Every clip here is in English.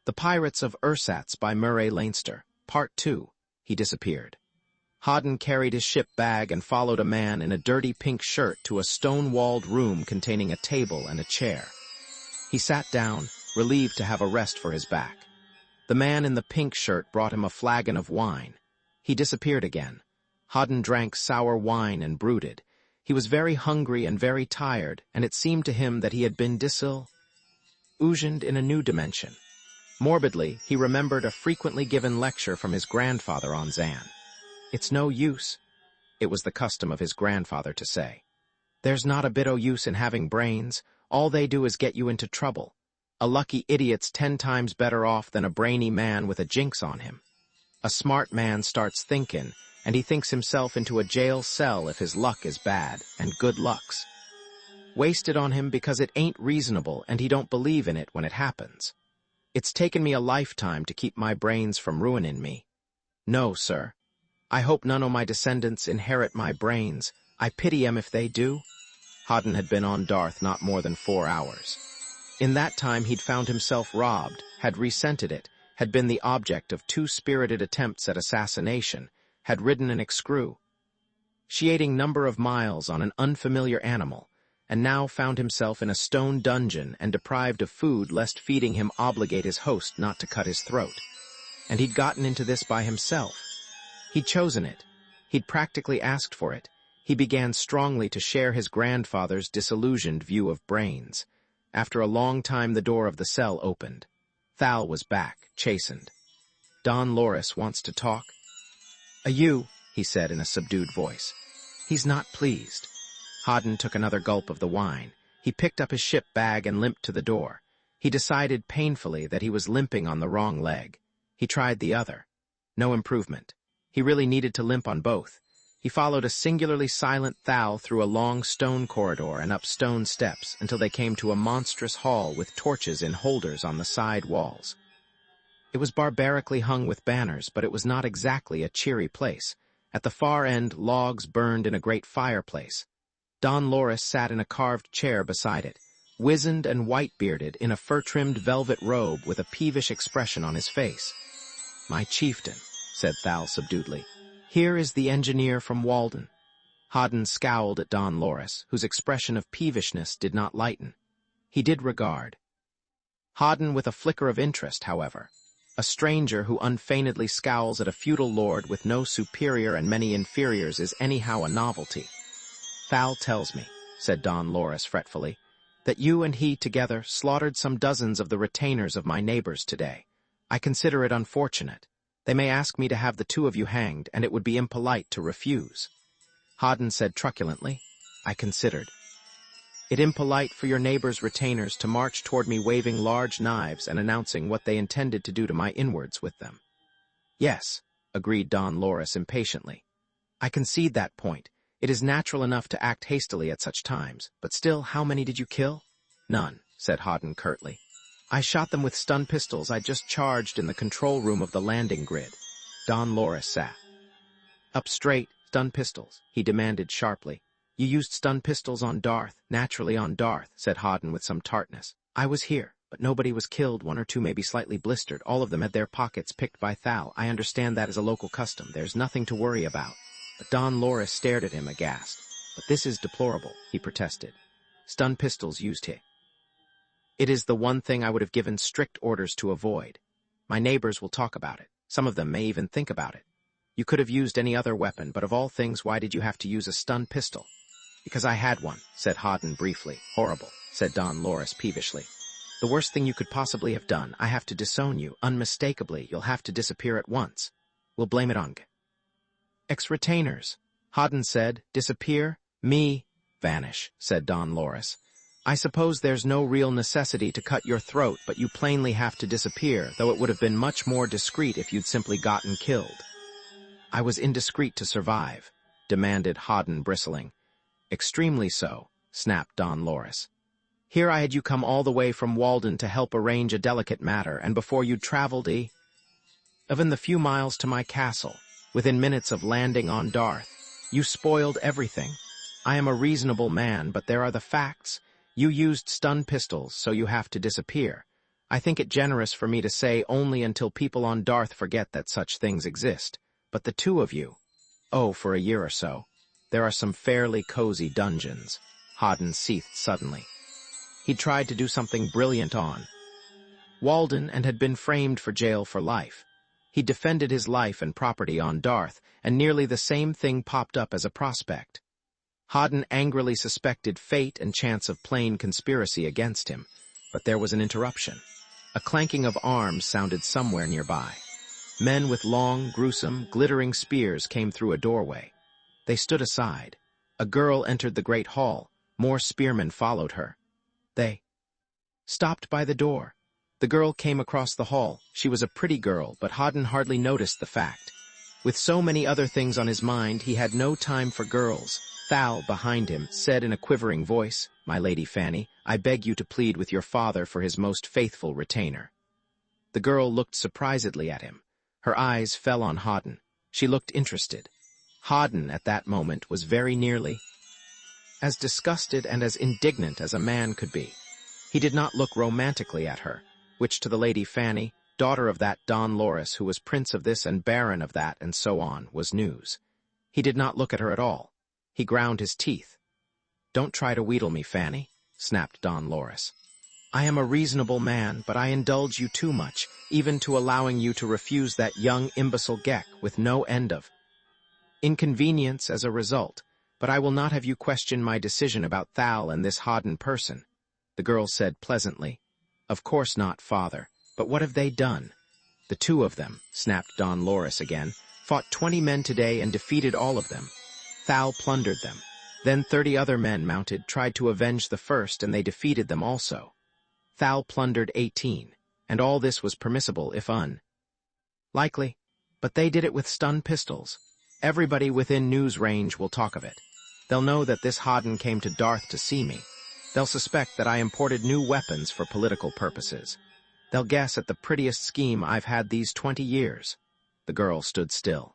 The Pirates of Ersatz by Murray Leinster, Part 2. He disappeared. Hoddan carried his ship bag and followed a man in a dirty pink shirt to a stone-walled room containing a table and a chair. He sat down, relieved to have a rest for his back. The man in the pink shirt brought him a flagon of wine. He disappeared again. Hoddan drank sour wine and brooded. He was very hungry and very tired, and it seemed to him that he had been disillusioned in a new dimension. Morbidly, he remembered a frequently given lecture from his grandfather on Zan. "It's no use," it was the custom of his grandfather to say. "There's not a bit o' use in having brains. All they do is get you into trouble. A lucky idiot's 10 times better off than a brainy man with a jinx on him. A smart man starts thinking, and he thinks himself into a jail cell if his luck is bad, and good luck's wasted on him because it ain't reasonable and he don't believe in it when it happens. It's taken me a lifetime to keep my brains from ruining me. No, sir. I hope none o' my descendants inherit my brains. I pity 'em if they do." Hoddan had been on Darth not more than 4 hours. In that time he'd found himself robbed, had resented it, had been the object of 2 spirited attempts at assassination, had ridden an excruciating number of miles on an unfamiliar animal, and now found himself in a stone dungeon and deprived of food lest feeding him obligate his host not to cut his throat. And he'd gotten into this by himself. He'd chosen it. He'd practically asked for it. He began strongly to share his grandfather's disillusioned view of brains. After a long time the door of the cell opened. Thal was back, chastened. "Don Loris wants to talk." "You," he said in a subdued voice. "He's not pleased." Hoddan took another gulp of the wine. He picked up his ship bag and limped to the door. He decided painfully that he was limping on the wrong leg. He tried the other. No improvement. He really needed to limp on both. He followed a singularly silent Thal through a long stone corridor and up stone steps until they came to a monstrous hall with torches in holders on the side walls. It was barbarically hung with banners, but it was not exactly a cheery place. At the far end, logs burned in a great fireplace. Don Loris sat in a carved chair beside it, wizened and white-bearded in a fur-trimmed velvet robe with a peevish expression on his face. "My chieftain," said Thal subduedly, "here is the engineer from Walden." Hoddan scowled at Don Loris, whose expression of peevishness did not lighten. He did regard Hoddan with a flicker of interest, however. A stranger who unfeignedly scowls at a feudal lord with no superior and many inferiors is anyhow a novelty. "Thal tells me," said Don Loris fretfully, "that you and he together slaughtered some dozens of the retainers of my neighbors today. I consider it unfortunate. They may ask me to have the 2 of you hanged, and it would be impolite to refuse." Hoddan said truculently, "I considered it impolite for your neighbors' retainers to march toward me waving large knives and announcing what they intended to do to my inwards with them." "Yes," agreed Don Loris impatiently. "I concede that point. It is natural enough to act hastily at such times, but still, how many did you kill?" "None," said Hoddan curtly. "I shot them with stun pistols I just charged in the control room of the landing grid." Don Loris sat up straight. "Stun pistols?" he demanded sharply. "You used stun pistols on Darth, naturally on Darth," said Hoddan with some tartness. "I was here, but nobody was killed. 1 or 2 may be slightly blistered. All of them had their pockets picked by Thal. I understand that is a local custom. There's nothing to worry about." But Don Loris stared at him aghast. "But this is deplorable," he protested. "Stun pistols used here. It is the one thing I would have given strict orders to avoid. My neighbors will talk about it. Some of them may even think about it. You could have used any other weapon, but of all things, why did you have to use a stun pistol?" "Because I had one," said Hoddan briefly. "Horrible," said Don Loris peevishly. "The worst thing you could possibly have done. I have to disown you, unmistakably. You'll have to disappear at once. We'll blame it on ex-retainers." Hoddan said, "Disappear? Me?" "Vanish," said Don Loris. "I suppose there's no real necessity to cut your throat, but you plainly have to disappear, though it would have been much more discreet if you'd simply gotten killed." "I was indiscreet to survive," demanded Hoddan, bristling. "Extremely so," snapped Don Loris. "Here I had you come all the way from Walden to help arrange a delicate matter, and before you'd traveled even the few miles to my castle, within minutes of landing on Darth, you spoiled everything. I am a reasonable man, but there are the facts. You used stun pistols, so you have to disappear. I think it generous for me to say only until people on Darth forget that such things exist. But the two of you, oh, for a year or so, there are some fairly cozy dungeons. Hoddan seethed suddenly. He'd tried to do something brilliant on Walden and had been framed for jail for life. He defended his life and property on Darth, and nearly the same thing popped up as a prospect. Hoddan angrily suspected fate and chance of plain conspiracy against him, but there was an interruption. A clanking of arms sounded somewhere nearby. Men with long, gruesome, glittering spears came through a doorway. They stood aside. A girl entered the great hall. More spearmen followed her. They stopped by the door. The girl came across the hall. She was a pretty girl, but Hoddan hardly noticed the fact. With so many other things on his mind, he had no time for girls. Thal, behind him, said in a quivering voice, "My Lady Fanny, I beg you to plead with your father for his most faithful retainer." The girl looked surprisedly at him. Her eyes fell on Hoddan. She looked interested. Hoddan, at that moment, was very nearly as disgusted and as indignant as a man could be. He did not look romantically at her, which to the Lady Fanny, daughter of that Don Loris who was prince of this and baron of that and so on, was news. He did not look at her at all. He ground his teeth. "Don't try to wheedle me, Fanny," snapped Don Loris. "I am a reasonable man, but I indulge you too much, even to allowing you to refuse that young imbecile geck with no end of inconvenience as a result, but I will not have you question my decision about Thal and this Hoddan person." The girl said pleasantly, "Of course not, father, but what have they done?" "The two of them," snapped Don Loris again, "fought 20 men today and defeated all of them. Thal plundered them. Then 30 other men mounted, tried to avenge the first, and they defeated them also. Thal plundered 18, and all this was permissible if likely, but they did it with stun pistols. Everybody within news range will talk of it. They'll know that this Hoddan came to Darth to see me. They'll suspect that I imported new weapons for political purposes. They'll guess at the prettiest scheme I've had these 20 years. The girl stood still.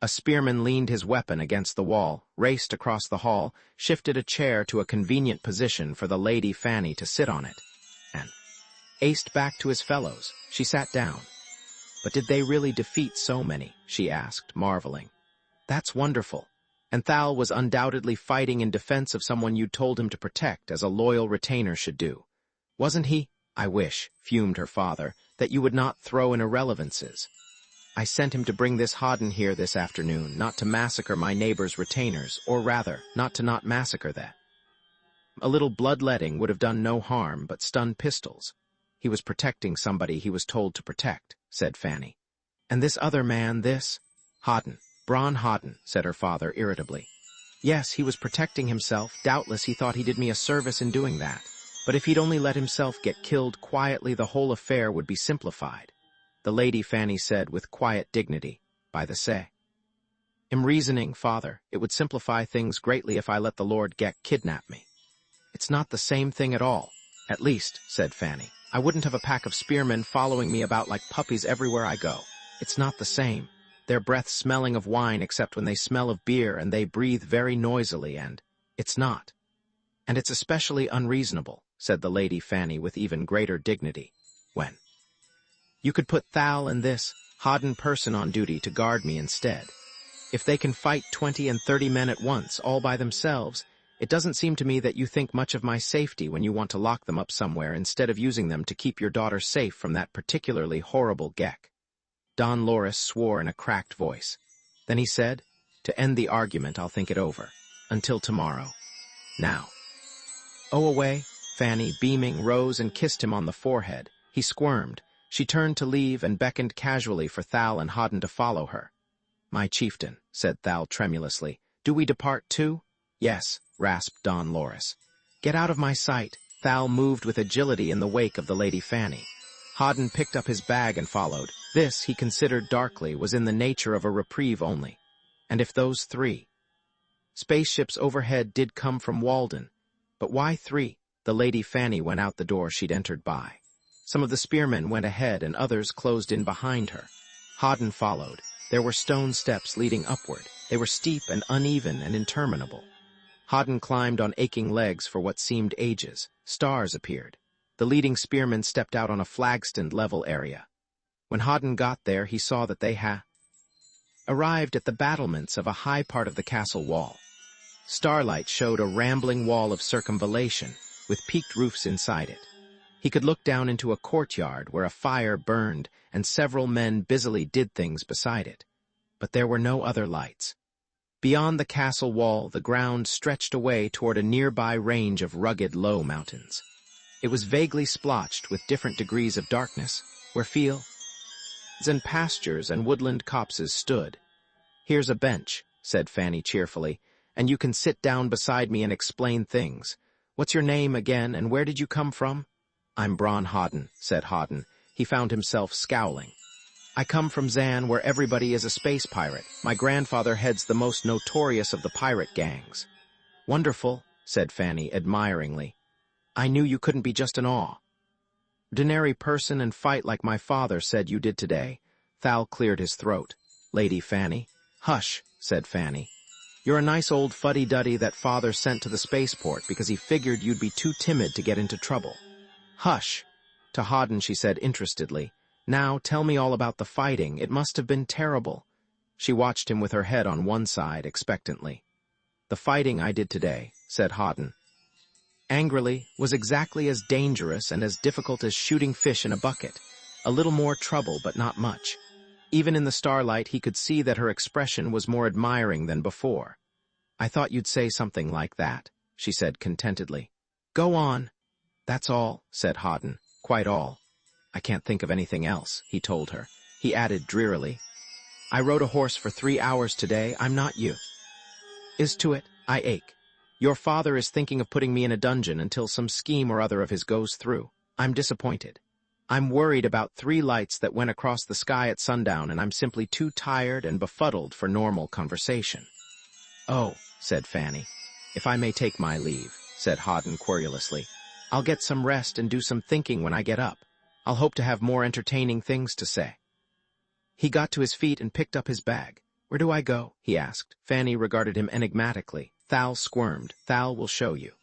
A spearman leaned his weapon against the wall, raced across the hall, shifted a chair to a convenient position for the Lady Fanny to sit on it, and aced back to his fellows. She sat down. "But did they really defeat so many?" she asked, marveling. "That's wonderful. And Thal was undoubtedly fighting in defense of someone you told him to protect, as a loyal retainer should do. Wasn't he?" "I wish," fumed her father, "that you would not throw in irrelevances. I sent him to bring this Hoddan here this afternoon, not to massacre my neighbor's retainers, or rather, not massacre them. A little bloodletting would have done no harm, but stun pistols. He was protecting somebody he was told to protect," said Fanny. "And this other man, this Hoddan, Bron Hoddan," said her father irritably. "Yes, he was protecting himself. Doubtless he thought he did me a service in doing that. But if he'd only let himself get killed quietly, the whole affair would be simplified." The Lady Fanny said with quiet dignity, "By the say, I'm reasoning, father, it would simplify things greatly if I let the Lord Geck kidnap me." "It's not the same thing at all." "At least," said Fanny, "I wouldn't have a pack of spearmen following me about like puppies everywhere I go. It's not the same. Their breath smelling of wine except when they smell of beer, and they breathe very noisily, and it's not. And it's especially unreasonable," said the Lady Fanny with even greater dignity, "when you could put Thal and this Hoddan person on duty to guard me instead. If they can fight 20 and 30 men at once, all by themselves, it doesn't seem to me that you think much of my safety when you want to lock them up somewhere instead of using them to keep your daughter safe from that particularly horrible geck." Don Loris swore in a cracked voice. Then he said, "To end the argument, I'll think it over. Until tomorrow. Now." "Oh, away." Fanny, beaming, rose and kissed him on the forehead. He squirmed. She turned to leave and beckoned casually for Thal and Hoddan to follow her. "My chieftain," said Thal tremulously, "do we depart too?" "Yes," rasped Don Loris. "Get out of my sight." Thal moved with agility in the wake of the Lady Fanny. Hoddan picked up his bag and followed. This, he considered darkly, was in the nature of a reprieve only. And if those 3 spaceships overhead did come from Walden, but why 3? The Lady Fanny went out the door she'd entered by. Some of the spearmen went ahead and others closed in behind her. Hoddan followed. There were stone steps leading upward. They were steep and uneven and interminable. Hoddan climbed on aching legs for what seemed ages. Stars appeared. The leading spearman stepped out on a flagstone level area. When Hoddan got there, he saw that they had arrived at the battlements of a high part of the castle wall. Starlight showed a rambling wall of circumvallation, with peaked roofs inside it. He could look down into a courtyard where a fire burned and several men busily did things beside it. But there were no other lights. Beyond the castle wall, the ground stretched away toward a nearby range of rugged low mountains. It was vaguely splotched with different degrees of darkness, where fields and pastures and woodland copses stood. "Here's a bench," said Fanny cheerfully, "and you can sit down beside me and explain things. What's your name again, and where did you come from?" "I'm Bron Hoddan," said Hoddan. He found himself scowling. "I come from Zan, where everybody is a space pirate. My grandfather heads the most notorious of the pirate gangs." "Wonderful," said Fanny admiringly. "I knew you couldn't be just an ordinary person and fight like my father said you did today." Thal cleared his throat. "Lady Fanny." "Hush," said Fanny. "You're a nice old fuddy-duddy that father sent to the spaceport because he figured you'd be too timid to get into trouble." "Hush." To Hoddan she said interestedly, "Now tell me all about the fighting. It must have been terrible." She watched him with her head on one side expectantly. "The fighting I did today," said Hoddan, angrily, "was exactly as dangerous and as difficult as shooting fish in a bucket. A little more trouble, but not much." Even in the starlight, he could see that her expression was more admiring than before. "I thought you'd say something like that," she said contentedly. "Go on." "That's all," said Hoddan. "Quite all. I can't think of anything else," he told her. He added drearily, "I rode a horse for 3 hours today. I'm not you. Is to it, I ache. Your father is thinking of putting me in a dungeon until some scheme or other of his goes through. I'm disappointed. I'm worried about 3 lights that went across the sky at sundown, and I'm simply too tired and befuddled for normal conversation." "Oh," said Fanny. "If I may take my leave," said Hoddan querulously. "I'll get some rest and do some thinking when I get up. I'll hope to have more entertaining things to say." He got to his feet and picked up his bag. "Where do I go?" he asked. Fanny regarded him enigmatically. Thal squirmed. "Thal will show you."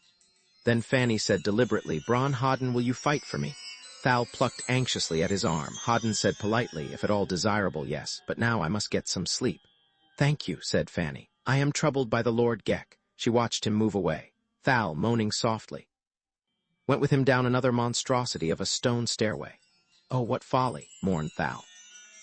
Then Fanny said deliberately, "Bron Hoddan, will you fight for me?" Thal plucked anxiously at his arm. Hoddan said politely, "If at all desirable, yes, but now I must get some sleep." "Thank you," said Fanny. "I am troubled by the Lord Gek." She watched him move away. Thal, moaning softly, went with him down another monstrosity of a stone stairway. "Oh, what folly," mourned Thal.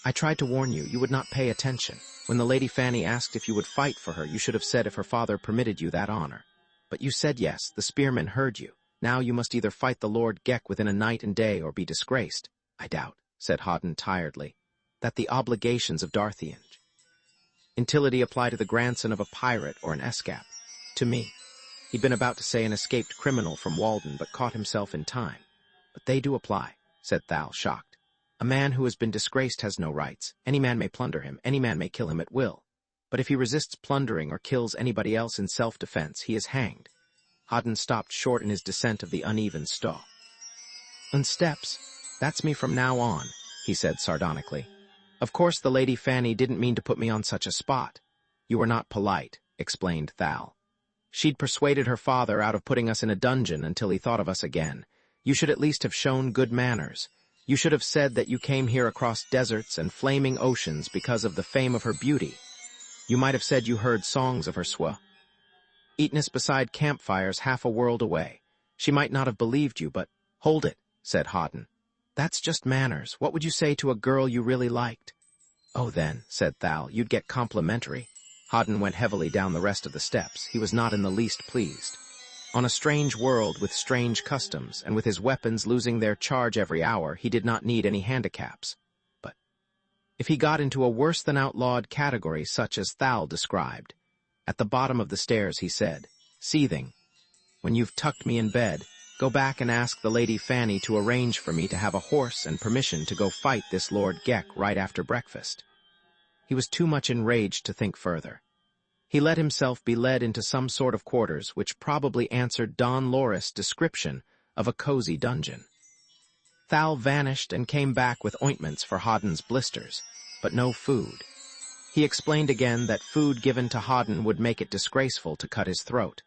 "I tried to warn you. You would not pay attention. When the Lady Fanny asked if you would fight for her, you should have said if her father permitted you that honor. But you said yes. The spearmen heard you. Now you must either fight the Lord Gek within a night and day or be disgraced." "I doubt," said Hoddan tiredly, "that the obligations of Darthian gentility apply to the grandson of a pirate or an escap. To me." He'd been about to say an escaped criminal from Walden, but caught himself in time. "But they do apply," said Thal, shocked. "A man who has been disgraced has no rights. Any man may plunder him, any man may kill him at will. But if he resists plundering or kills anybody else in self-defense, he is hanged." Hoddan stopped short in his descent of the uneven stall. "And steps. That's me from now on," he said sardonically. "Of course the Lady Fanny didn't mean to put me on such a spot." "You were not polite," explained Thal. "She'd persuaded her father out of putting us in a dungeon until he thought of us again. You should at least have shown good manners. You should have said that you came here across deserts and flaming oceans because of the fame of her beauty. You might have said you heard songs of her sweetness beside campfires half a world away. She might not have believed you, but—" "Hold it," said Hoddan. "That's just manners. What would you say to a girl you really liked?" "Oh, then," said Thal, "you'd get complimentary." Hoddan went heavily down the rest of the steps. He was not in the least pleased. On a strange world with strange customs, and with his weapons losing their charge every hour, he did not need any handicaps. But if he got into a worse-than-outlawed category such as Thal described— At the bottom of the stairs he said, seething, "When you've tucked me in bed, go back and ask the Lady Fanny to arrange for me to have a horse and permission to go fight this Lord Gek right after breakfast." He was too much enraged to think further. He let himself be led into some sort of quarters which probably answered Don Loris' description of a cozy dungeon. Thal vanished and came back with ointments for Hoddan's blisters, but no food. He explained again that food given to Hoddan would make it disgraceful to cut his throat,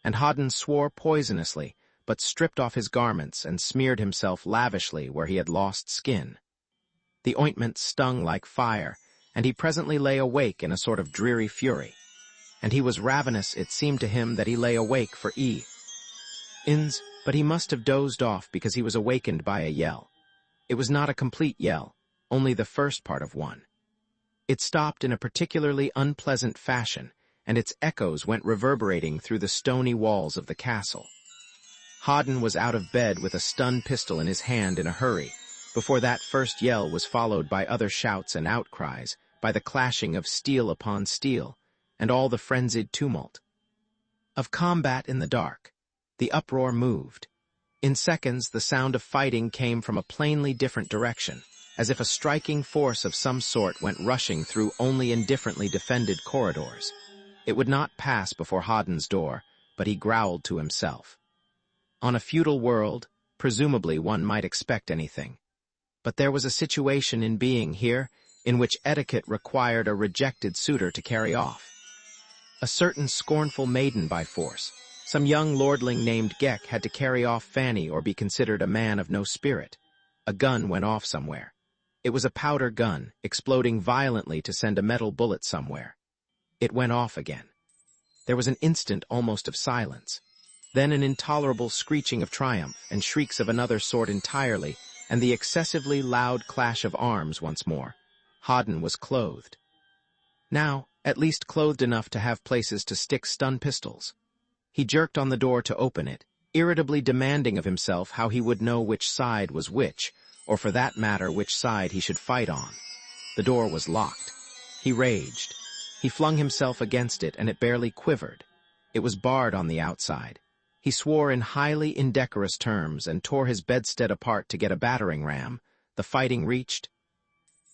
and Hoddan swore poisonously, but stripped off his garments and smeared himself lavishly where he had lost skin. The ointment stung like fire, and he presently lay awake in a sort of dreary fury. And he was ravenous, it seemed to him that he lay awake for ins, but he must have dozed off because he was awakened by a yell. It was not a complete yell, only the first part of one. It stopped in a particularly unpleasant fashion, and its echoes went reverberating through the stony walls of the castle. Hoddan was out of bed with a stun pistol in his hand in a hurry, before that first yell was followed by other shouts and outcries, by the clashing of steel upon steel, and all the frenzied tumult of combat in the dark. The uproar moved. In seconds, the sound of fighting came from a plainly different direction, as if a striking force of some sort went rushing through only indifferently defended corridors. It would not pass before Hoddan's door, but he growled to himself. On a feudal world, presumably one might expect anything. But there was a situation in being here in which etiquette required a rejected suitor to carry off. A certain scornful maiden by force, some young lordling named Gek, had to carry off Fanny or be considered a man of no spirit. A gun went off somewhere. It was a powder gun, exploding violently to send a metal bullet somewhere. It went off again. There was an instant almost of silence. Then an intolerable screeching of triumph and shrieks of another sort entirely, and the excessively loud clash of arms once more. Hoddan was clothed. Now, at least clothed enough to have places to stick stun pistols. He jerked on the door to open it, irritably demanding of himself how he would know which side was which, or for that matter which side he should fight on. The door was locked. He raged. He flung himself against it, and it barely quivered. It was barred on the outside. He swore in highly indecorous terms and tore his bedstead apart to get a battering ram. The fighting reached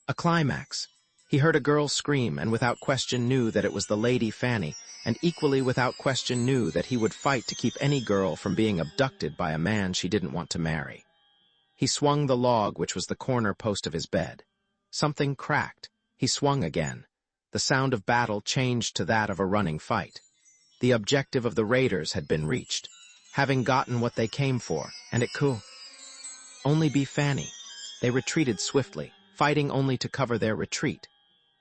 a climax. He heard a girl scream and without question knew that it was the Lady Fanny, and equally without question knew that he would fight to keep any girl from being abducted by a man she didn't want to marry. He swung the log which was the corner post of his bed. Something cracked. He swung again. The sound of battle changed to that of a running fight. The objective of the raiders had been reached, having gotten what they came for, and it could only be Fanny. They retreated swiftly, fighting only to cover their retreat.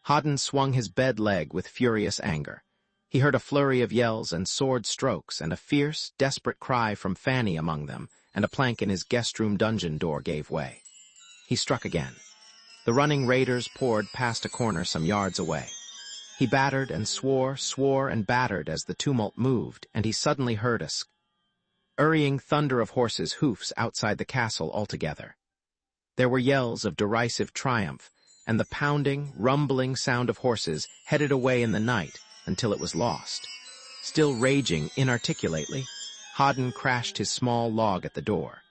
Hoddan swung his bed leg with furious anger. He heard a flurry of yells and sword strokes, and a fierce, desperate cry from Fanny among them, and a plank in his guest-room dungeon door gave way. He struck again. The running raiders poured past a corner some yards away. He battered and swore and battered as the tumult moved, and he suddenly heard a scurrying thunder of horses' hoofs outside the castle altogether. There were yells of derisive triumph, and the pounding, rumbling sound of horses headed away in the night until it was lost. Still raging inarticulately, Hoddan crashed his small log at the door.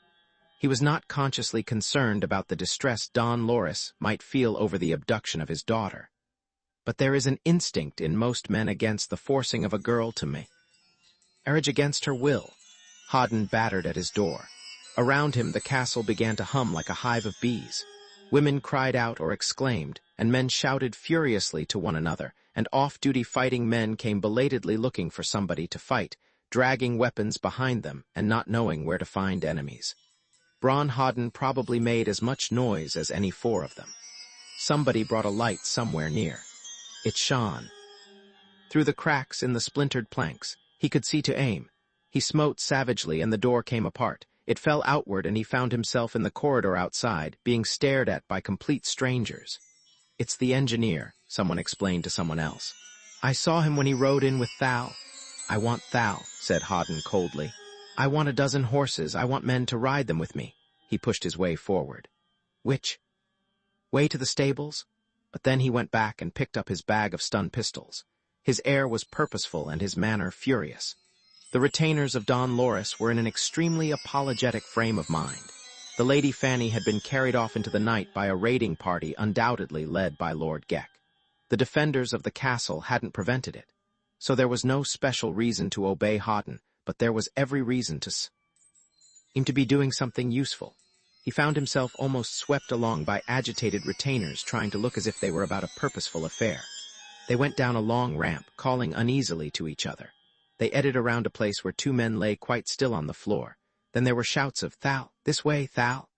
He was not consciously concerned about the distress Don Loris might feel over the abduction of his daughter. But there is an instinct in most men against the forcing of a girl to marriage against her will. Hoddan battered at his door. Around him the castle began to hum like a hive of bees. Women cried out or exclaimed, and men shouted furiously to one another, and off-duty fighting men came belatedly looking for somebody to fight, dragging weapons behind them and not knowing where to find enemies. Bron Hoddan probably made as much noise as any four of them. Somebody brought a light somewhere near. It shone. Through the cracks in the splintered planks, he could see to aim. He smote savagely, and the door came apart. It fell outward, and he found himself in the corridor outside, being stared at by complete strangers. "It's the engineer," someone explained to someone else. "I saw him when he rode in with Thal." "I want Thal," said Hoddan coldly. "I want a dozen horses. I want men to ride them with me." He pushed his way forward. "Which way to the stables?" But then he went back and picked up his bag of stun pistols. His air was purposeful and his manner furious. The retainers of Don Loris were in an extremely apologetic frame of mind. The Lady Fanny had been carried off into the night by a raiding party undoubtedly led by Lord Gek. The defenders of the castle hadn't prevented it. So there was no special reason to obey Hoddan, but there was every reason to seem to be doing something useful. He found himself almost swept along by agitated retainers trying to look as if they were about a purposeful affair. They went down a long ramp, calling uneasily to each other. They eddied around a place where two men lay quite still on the floor. Then there were shouts of, "Thal, this way, Thal!"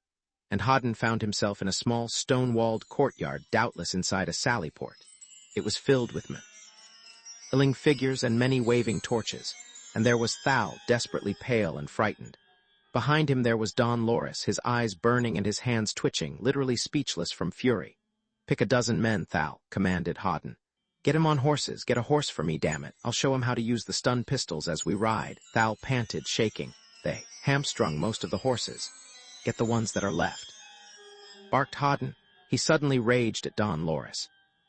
And Hoddan found himself in a small stone-walled courtyard, doubtless inside a sallyport. It was filled with milling figures and many waving torches, and there was Thal, desperately pale and frightened. Behind him there was Don Loris, his eyes burning and his hands twitching, literally speechless from fury. "Pick a dozen men, Thal," commanded Hoddan. "Get him on horses. Get a horse for me, damn it. I'll show him how to use the stun pistols as we ride." Thal panted, shaking. "They hamstrung most of the horses. Get the ones that are left," barked Hoddan. He suddenly raged at Don Loris.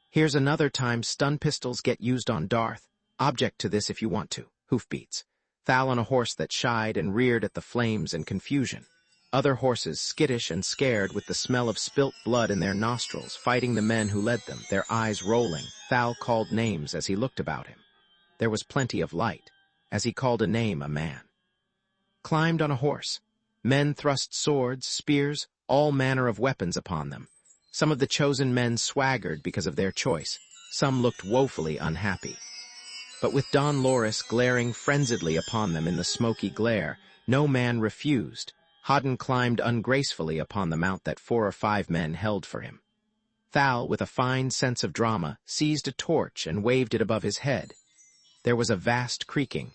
"Here's another time stun pistols get used on Darth. Object to this if you want to." Hoofbeats. Thal on a horse that shied and reared at the flames and confusion. Other horses, skittish and scared with the smell of spilt blood in their nostrils, fighting the men who led them, their eyes rolling. Thal called names as he looked about him. There was plenty of light. As he called a name, a man climbed on a horse. Men thrust swords, spears, all manner of weapons upon them. Some of the chosen men swaggered because of their choice. Some looked woefully unhappy. But with Don Loris glaring frenziedly upon them in the smoky glare, no man refused. Hoddan climbed ungracefully upon the mount that 4 or 5 men held for him. Thal, with a fine sense of drama, seized a torch and waved it above his head. There was a vast creaking,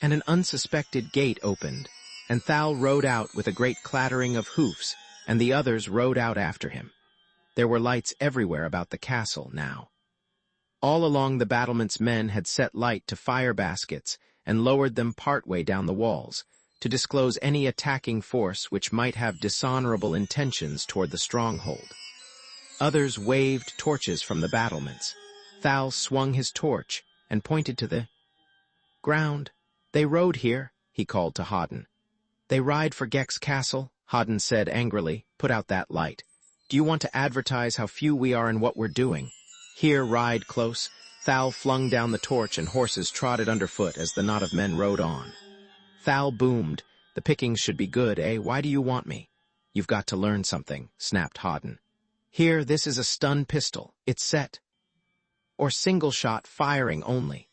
and an unsuspected gate opened, and Thal rode out with a great clattering of hoofs, and the others rode out after him. There were lights everywhere about the castle now. All along the battlements men had set light to fire baskets and lowered them partway down the walls, to disclose any attacking force which might have dishonorable intentions toward the stronghold. Others waved torches from the battlements. Thal swung his torch and pointed to the ground. "They rode here," he called to Hoddan. "They ride for Gex Castle," Hoddan said angrily. "Put out that light. Do you want to advertise how few we are and what we're doing? Here, ride close." Thal flung down the torch and horses trotted underfoot as the knot of men rode on. Thal boomed. "The pickings should be good, eh? Why do you want me?" "You've got to learn something," snapped Hoddan. "Here, this is a stun pistol. It's set, or single-shot firing only.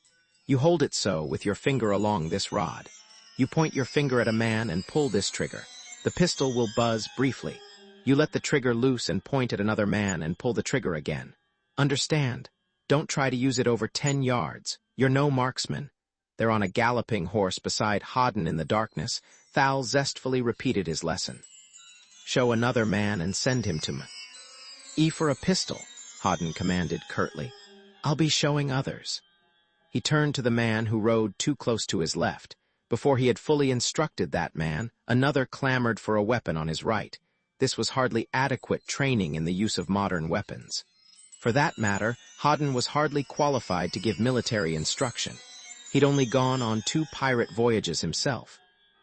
You hold it so, with your finger along this rod. You point your finger at a man and pull this trigger. The pistol will buzz briefly. You let the trigger loose and point at another man and pull the trigger again. Understand? Don't try to use it over 10 yards. You're no marksman." There on a galloping horse beside Hoddan in the darkness, Thal zestfully repeated his lesson. "Show another man and send him to me." "E for a pistol," Hoddan commanded curtly. "I'll be showing others." He turned to the man who rode too close to his left. Before he had fully instructed that man, another clamored for a weapon on his right. This was hardly adequate training in the use of modern weapons. For that matter, Hoddan was hardly qualified to give military instruction. He'd only gone on 2 pirate voyages himself.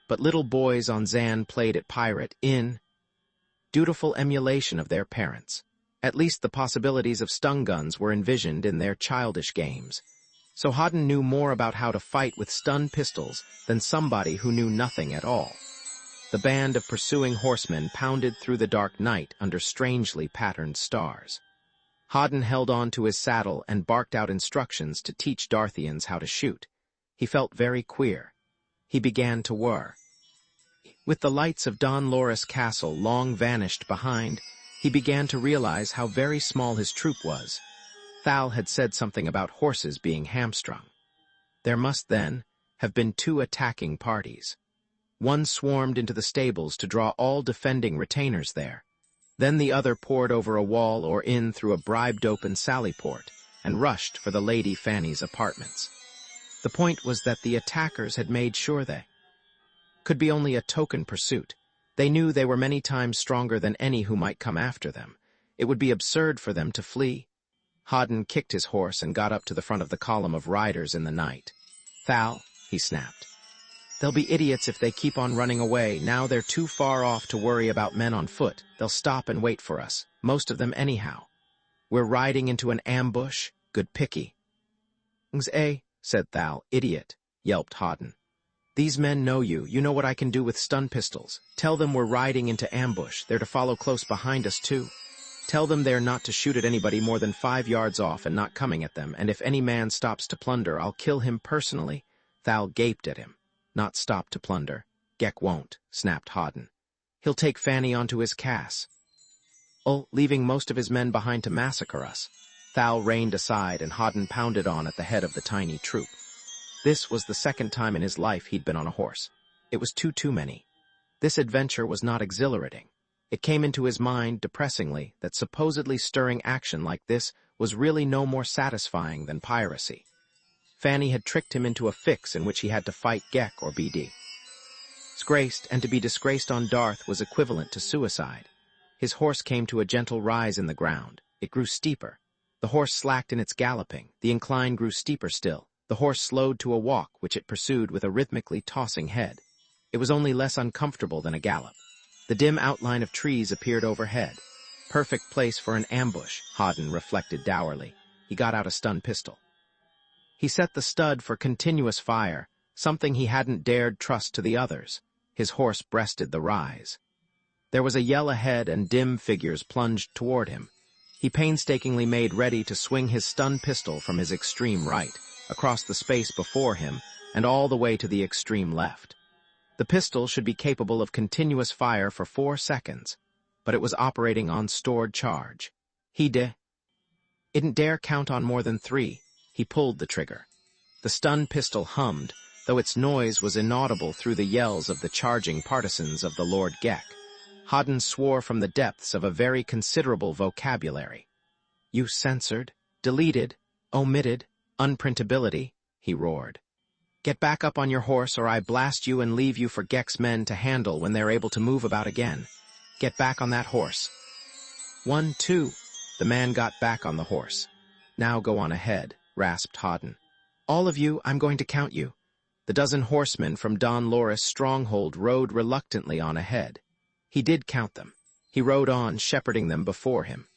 But little boys on Zan played at pirate in dutiful emulation of their parents. At least the possibilities of stun guns were envisioned in their childish games. So Hoddan knew more about how to fight with stun pistols than somebody who knew nothing at all. The band of pursuing horsemen pounded through the dark night under strangely patterned stars. Hoddan held on to his saddle and barked out instructions to teach Darthians how to shoot. He felt very queer. He began to whir. With the lights of Don Loris Castle long vanished behind, he began to realize how very small his troop was. Thal had said something about horses being hamstrung. There must, then, have been 2 attacking parties. One swarmed into the stables to draw all defending retainers there. Then the other poured over a wall or in through a bribed-open sallyport and rushed for the Lady Fanny's apartments. The point was that the attackers had made sure they could be only a token pursuit. They knew they were many times stronger than any who might come after them. It would be absurd for them to flee. Hoddan kicked his horse and got up to the front of the column of riders in the night. "Thal," he snapped. "They'll be idiots if they keep on running away. Now they're too far off to worry about men on foot. They'll stop and wait for us, most of them anyhow. We're riding into an ambush. Good picky." "Eh," said Thal. "Idiot," yelped Hoddan. "These men know you. You know what I can do with stun pistols. Tell them we're riding into ambush. They're to follow close behind us, too. Tell them they're not to shoot at anybody more than 5 yards off and not coming at them, and if any man stops to plunder, I'll kill him personally." Thal gaped at him. Not stop to plunder. Gek won't, snapped Hoddan. He'll take Fanny onto his cass, leaving most of his men behind to massacre us. Thal reined aside and Hoddan pounded on at the head of the tiny troop. This was the second time in his life he'd been on a horse. It was too many. This adventure was not exhilarating. It came into his mind depressingly that supposedly stirring action like this was really no more satisfying than piracy. Fanny had tricked him into a fix in which he had to fight Gek or BD. Disgraced, and to be disgraced on Darth was equivalent to suicide. His horse came to a gentle rise in the ground. It grew steeper. The horse slacked in its galloping. The incline grew steeper still. The horse slowed to a walk, which it pursued with a rhythmically tossing head. It was only less uncomfortable than a gallop. The dim outline of trees appeared overhead. Perfect place for an ambush, Hoddan reflected dourly. He got out a stun pistol. He set the stud for continuous fire, something he hadn't dared trust to the others. His horse breasted the rise. There was a yell ahead and dim figures plunged toward him. He painstakingly made ready to swing his stun pistol from his extreme right, across the space before him, and all the way to the extreme left. The pistol should be capable of continuous fire for 4 seconds, but it was operating on stored charge. He didn't dare count on more than 3. He pulled the trigger. The stun pistol hummed, though its noise was inaudible through the yells of the charging partisans of the Lord Gek. Hoddan swore from the depths of a very considerable vocabulary. "You censored, deleted, omitted, unprintability," he roared. "Get back up on your horse or I blast you and leave you for Gek's men to handle when they're able to move about again. Get back on that horse." 1, 2. The man got back on the horse. "Now go on ahead," rasped Hoddan. "All of you, I'm going to count you." The dozen horsemen from Don Loris' stronghold rode reluctantly on ahead. He did count them. He rode on, shepherding them before him.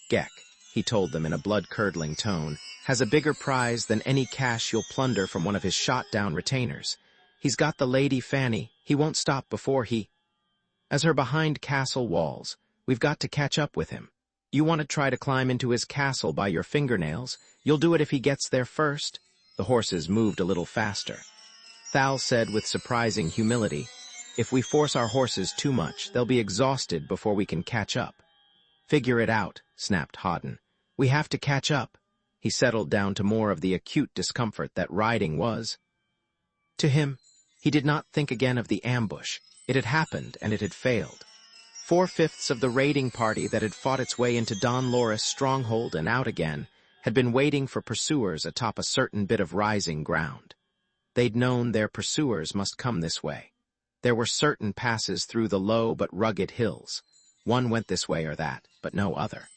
"Gek," he told them in a blood-curdling tone, "has a bigger prize than any cash you'll plunder from one of his shot-down retainers. He's got the Lady Fanny. He won't stop before he... As her behind castle walls, we've got to catch up with him. You want to try to climb into his castle by your fingernails? You'll do it if he gets there first." The horses moved a little faster. Thal said with surprising humility, "If we force our horses too much, they'll be exhausted before we can catch up." "Figure it out," snapped Hoddan. "We have to catch up." He settled down to more of the acute discomfort that riding was. To him, he did not think again of the ambush. It had happened, and it had failed. 4/5 of the raiding party that had fought its way into Don Loris' stronghold and out again had been waiting for pursuers atop a certain bit of rising ground. They'd known their pursuers must come this way. There were certain passes through the low but rugged hills. One went this way or that, but no other.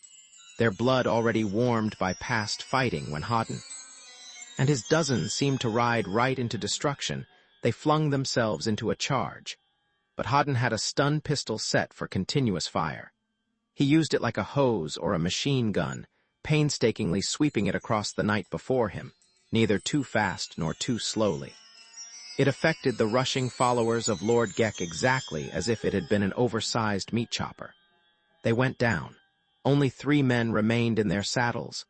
Their blood already warmed by past fighting when Hoddan and his dozens seemed to ride right into destruction. They flung themselves into a charge. But Hoddan had a stun pistol set for continuous fire. He used it like a hose or a machine gun, painstakingly sweeping it across the night before him, neither too fast nor too slowly. It affected the rushing followers of Lord Gek exactly as if it had been an oversized meat chopper. They went down. Only 3 men remained in their saddles.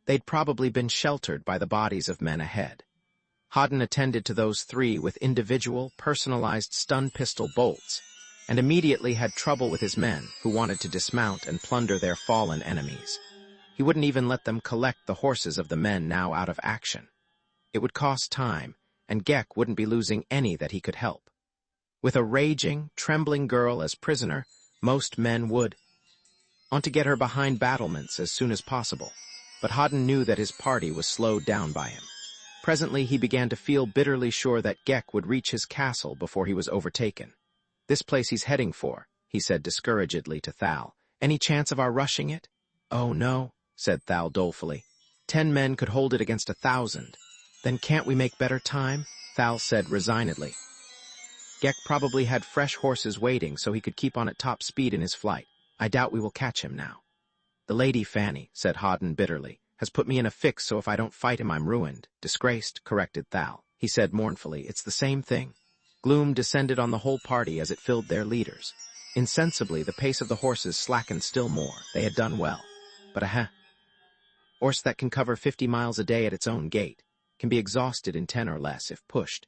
They'd probably been sheltered by the bodies of men ahead. Hoddan attended to those 3 with individual, personalized stun pistol bolts, and immediately had trouble with his men, who wanted to dismount and plunder their fallen enemies. He wouldn't even let them collect the horses of the men now out of action. It would cost time, and Gek wouldn't be losing any that he could help. With a raging, trembling girl as prisoner, most men would want to get her behind battlements as soon as possible, but Hoddan knew that his party was slowed down by him. Presently he began to feel bitterly sure that Gek would reach his castle before he was overtaken. "This place he's heading for," he said discouragedly to Thal. "Any chance of our rushing it?" "Oh, no," said Thal dolefully. 10 men could hold it against 1,000. "Then can't we make better time?" Thal said resignedly. Gek probably had fresh horses waiting so he could keep on at top speed in his flight. "I doubt we will catch him now." "The Lady Fanny," said Hoddan bitterly, "has put me in a fix, so if I don't fight him I'm ruined." "Disgraced," corrected Thal. He said mournfully, "It's the same thing." Gloom descended on the whole party as it filled their leaders. Insensibly, the pace of the horses slackened still more. They had done well. But a horse that can cover 50 miles a day at its own gait can be exhausted in 10 or less if pushed.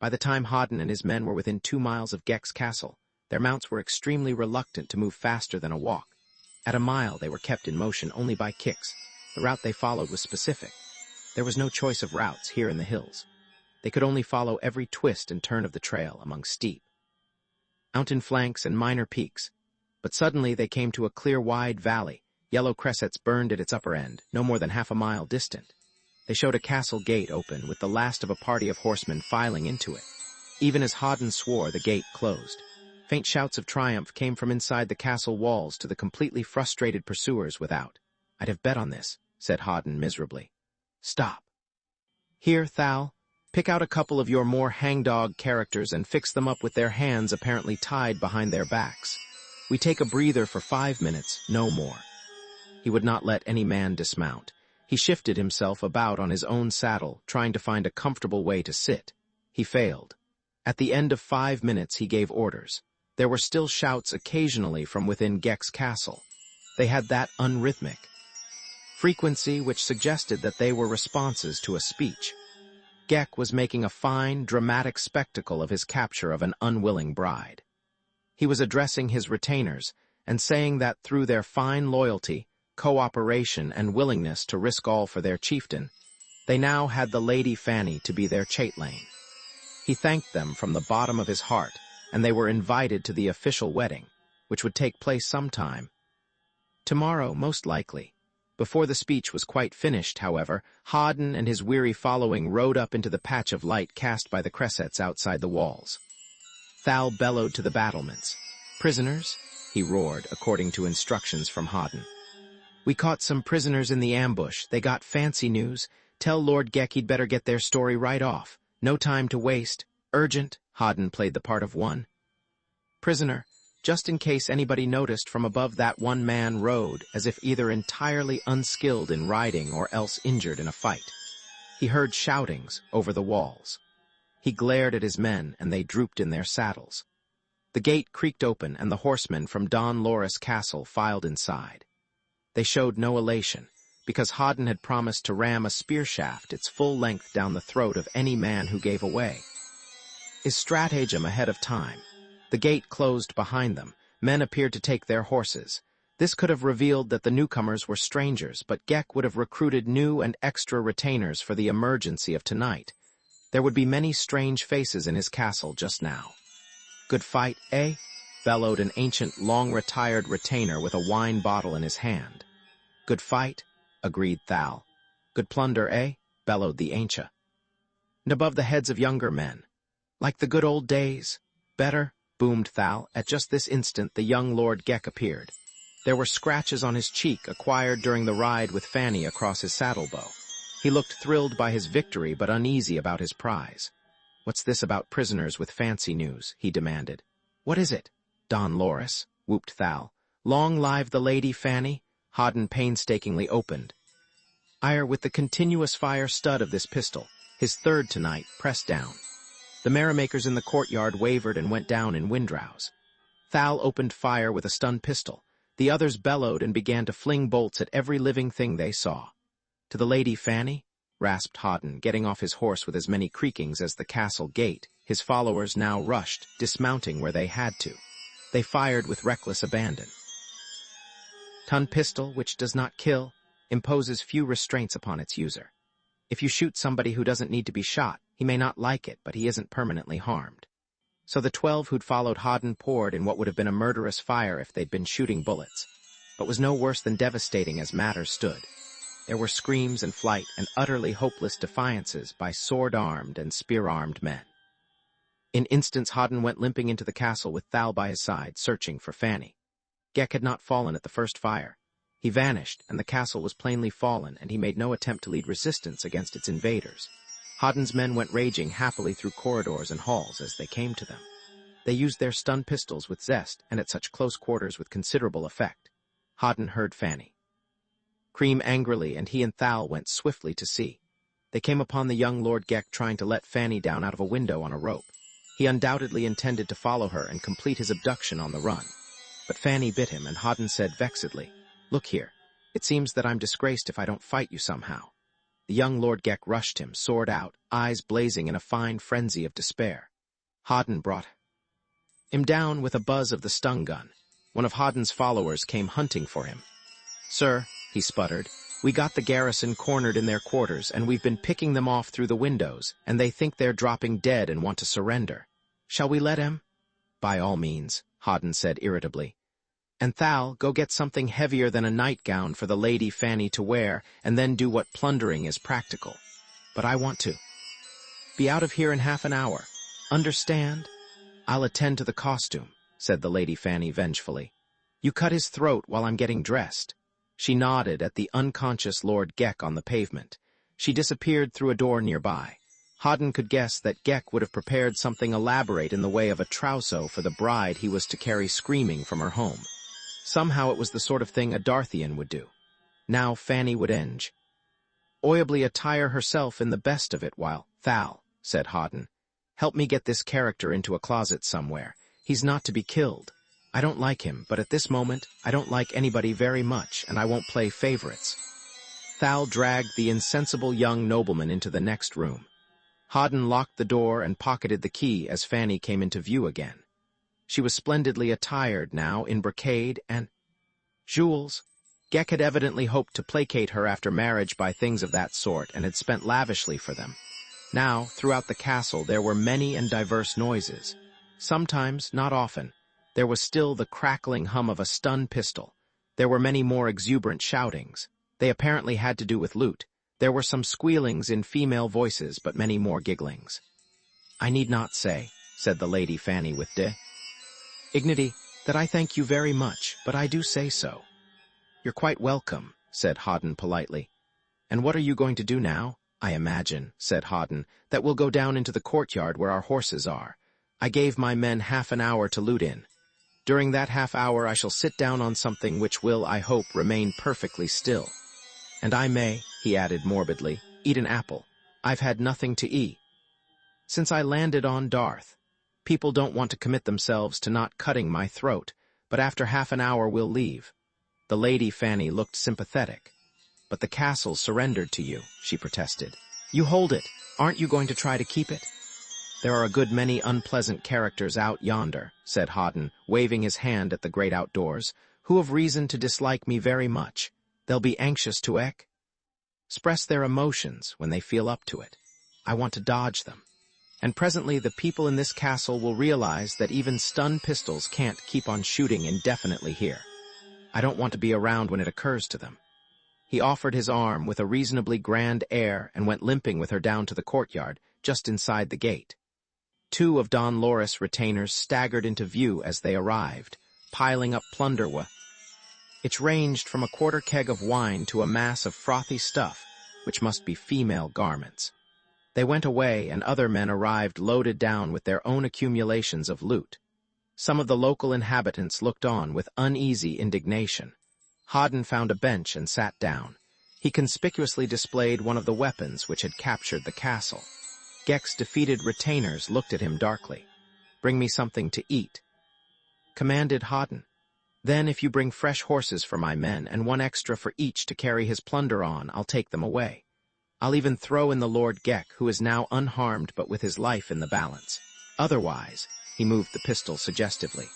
By the time Hoddan and his men were within 2 miles of Geck's castle, their mounts were extremely reluctant to move faster than a walk. At a mile, they were kept in motion only by kicks. The route they followed was specific. There was no choice of routes here in the hills. They could only follow every twist and turn of the trail among steep mountain flanks and minor peaks. But suddenly they came to a clear, wide valley. Yellow cressets burned at its upper end, no more than half a mile distant. They showed a castle gate open, with the last of a party of horsemen filing into it. Even as Hoddan swore, the gate closed. Faint shouts of triumph came from inside the castle walls to the completely frustrated pursuers without. "I'd have bet on this," said Hoddan miserably. "Stop. Here, Thal, pick out a couple of your more hangdog characters and fix them up with their hands apparently tied behind their backs. We take a breather for 5 minutes, no more." He would not let any man dismount. He shifted himself about on his own saddle, trying to find a comfortable way to sit. He failed. At the end of 5 minutes, he gave orders. There were still shouts occasionally from within Geck's castle. They had that unrhythmic frequency which suggested that they were responses to a speech. Geck was making a fine, dramatic spectacle of his capture of an unwilling bride. He was addressing his retainers and saying that through their fine loyalty, cooperation, and willingness to risk all for their chieftain, they now had the Lady Fanny to be their chatelaine. He thanked them from the bottom of his heart, and they were invited to the official wedding, which would take place sometime tomorrow, most likely. Before the speech was quite finished, however, Hoddan and his weary following rode up into the patch of light cast by the cressets outside the walls. Thal bellowed to the battlements. "Prisoners?" he roared, according to instructions from Hoddan. "We caught some prisoners in the ambush. They got fancy news. Tell Lord Geck he'd better get their story right off. No time to waste. Urgent." Hoddan played the part of one prisoner, just in case anybody noticed from above that one man rode, as if either entirely unskilled in riding or else injured in a fight. He heard shoutings over the walls. He glared at his men, and they drooped in their saddles. The gate creaked open, and the horsemen from Don Loris Castle filed inside. They showed no elation, because Hoddan had promised to ram a spear shaft its full length down the throat of any man who gave away. His stratagem ahead of time. The gate closed behind them. Men appeared to take their horses. This could have revealed that the newcomers were strangers, but Geck would have recruited new and extra retainers for the emergency of tonight. There would be many strange faces in his castle just now. "Good fight, eh?" bellowed an ancient, long-retired retainer with a wine bottle in his hand. "Good fight," agreed Thal. "Good plunder, eh?" bellowed the ancient. And above the heads of younger men, "Like the good old days." "Better," boomed Thal. At just this instant, the young Lord Geck appeared. There were scratches on his cheek acquired during the ride with Fanny across his saddle-bow. He looked thrilled by his victory, but uneasy about his prize. "What's this about prisoners with fancy news?" he demanded. "What is it?" "Don Loris," whooped Thal. "Long live the Lady Fanny." Hoddan painstakingly opened ire with the continuous fire stud of this pistol, his third tonight, pressed down. The merrymakers in the courtyard wavered and went down in windrows. Thal opened fire with a stun pistol. The others bellowed and began to fling bolts at every living thing they saw. "To the Lady Fanny?" rasped Hoddan, getting off his horse with as many creakings as the castle gate. His followers now rushed, dismounting where they had to. They fired with reckless abandon. Stun pistol, which does not kill, imposes few restraints upon its user. If you shoot somebody who doesn't need to be shot, he may not like it, but he isn't permanently harmed. So the 12 who'd followed Hoddan poured in what would have been a murderous fire if they'd been shooting bullets, but was no worse than devastating as matters stood. There were screams and flight and utterly hopeless defiances by sword-armed and spear-armed men. In instants, Hoddan went limping into the castle with Thal by his side, searching for Fanny. Geck had not fallen at the first fire. He vanished, and the castle was plainly fallen, and he made no attempt to lead resistance against its invaders. Hoddan's men went raging happily through corridors and halls as they came to them. They used their stun pistols with zest, and at such close quarters with considerable effect. Hoddan heard Fanny scream angrily, and he and Thal went swiftly to see. They came upon the young Lord Geck trying to let Fanny down out of a window on a rope. He undoubtedly intended to follow her and complete his abduction on the run. But Fanny bit him, and Hoddan said vexedly, "Look here, it seems that I'm disgraced if I don't fight you somehow." The young Lord Geck rushed him, sword out, eyes blazing in a fine frenzy of despair. Hoddan brought him down with a buzz of the stun gun. One of Hoddan's followers came hunting for him. "Sir," he sputtered, "we got the garrison cornered in their quarters, and we've been picking them off through the windows, and they think they're dropping dead and want to surrender. Shall we let him?" "By all means," Hoddan said irritably. "And Thal, go get something heavier than a nightgown for the Lady Fanny to wear, and then do what plundering is practical. But I want to be out of here in half an hour. Understand?" "I'll attend to the costume," said the Lady Fanny vengefully. "You cut his throat while I'm getting dressed." She nodded at the unconscious Lord Geck on the pavement. She disappeared through a door nearby. Hoddan could guess that Geck would have prepared something elaborate in the way of a trousseau for the bride he was to carry screaming from her home. Somehow it was the sort of thing a Darthian would do. Now Fanny would enjoyably attire herself in the best of it while— "Thal," said Hoddan, "help me get this character into a closet somewhere. He's not to be killed. I don't like him, but at this moment, I don't like anybody very much, and I won't play favorites." Thal dragged the insensible young nobleman into the next room. Hoddan locked the door and pocketed the key as Fanny came into view again. She was splendidly attired now in brocade and jewels. Geck had evidently hoped to placate her after marriage by things of that sort and had spent lavishly for them. Now, throughout the castle, there were many and diverse noises. Sometimes, not often, there was still the crackling hum of a stun pistol. There were many more exuberant shoutings. They apparently had to do with loot. There were some squealings in female voices, but many more gigglings. "I need not say," said the Lady Fanny with dignity, "that I thank you very much, but I do say so." "You're quite welcome," said Hoddan politely. "And what are you going to do now?" "I imagine," said Hoddan, "that we'll go down into the courtyard where our horses are. I gave my men half an hour to loot in. During that half hour I shall sit down on something which will, I hope, remain perfectly still. And I may," he added morbidly, "eat an apple. I've had nothing to eat since I landed on Darth. People don't want to commit themselves to not cutting my throat, but after half an hour we'll leave." The Lady Fanny looked sympathetic. "But the castle surrendered to you," she protested. "You hold it. Aren't you going to try to keep it?" "There are a good many unpleasant characters out yonder," said Hoddan, waving his hand at the great outdoors, "who have reason to dislike me very much. They'll be anxious to express their emotions when they feel up to it. I want to dodge them. And presently the people in this castle will realize that even stun pistols can't keep on shooting indefinitely here. I don't want to be around when it occurs to them." He offered his arm with a reasonably grand air and went limping with her down to the courtyard, just inside the gate. Two of Don Loris' retainers staggered into view as they arrived, piling up plunder which ranged from a quarter keg of wine to a mass of frothy stuff, which must be female garments. They went away, and other men arrived loaded down with their own accumulations of loot. Some of the local inhabitants looked on with uneasy indignation. Hoddan found a bench and sat down. He conspicuously displayed one of the weapons which had captured the castle. Geck's defeated retainers looked at him darkly. "Bring me something to eat," commanded Hoddan. "Then if you bring fresh horses for my men, and one extra for each to carry his plunder on, I'll take them away. I'll even throw in the Lord Geck, who is now unharmed but with his life in the balance. Otherwise," he moved the pistol suggestively.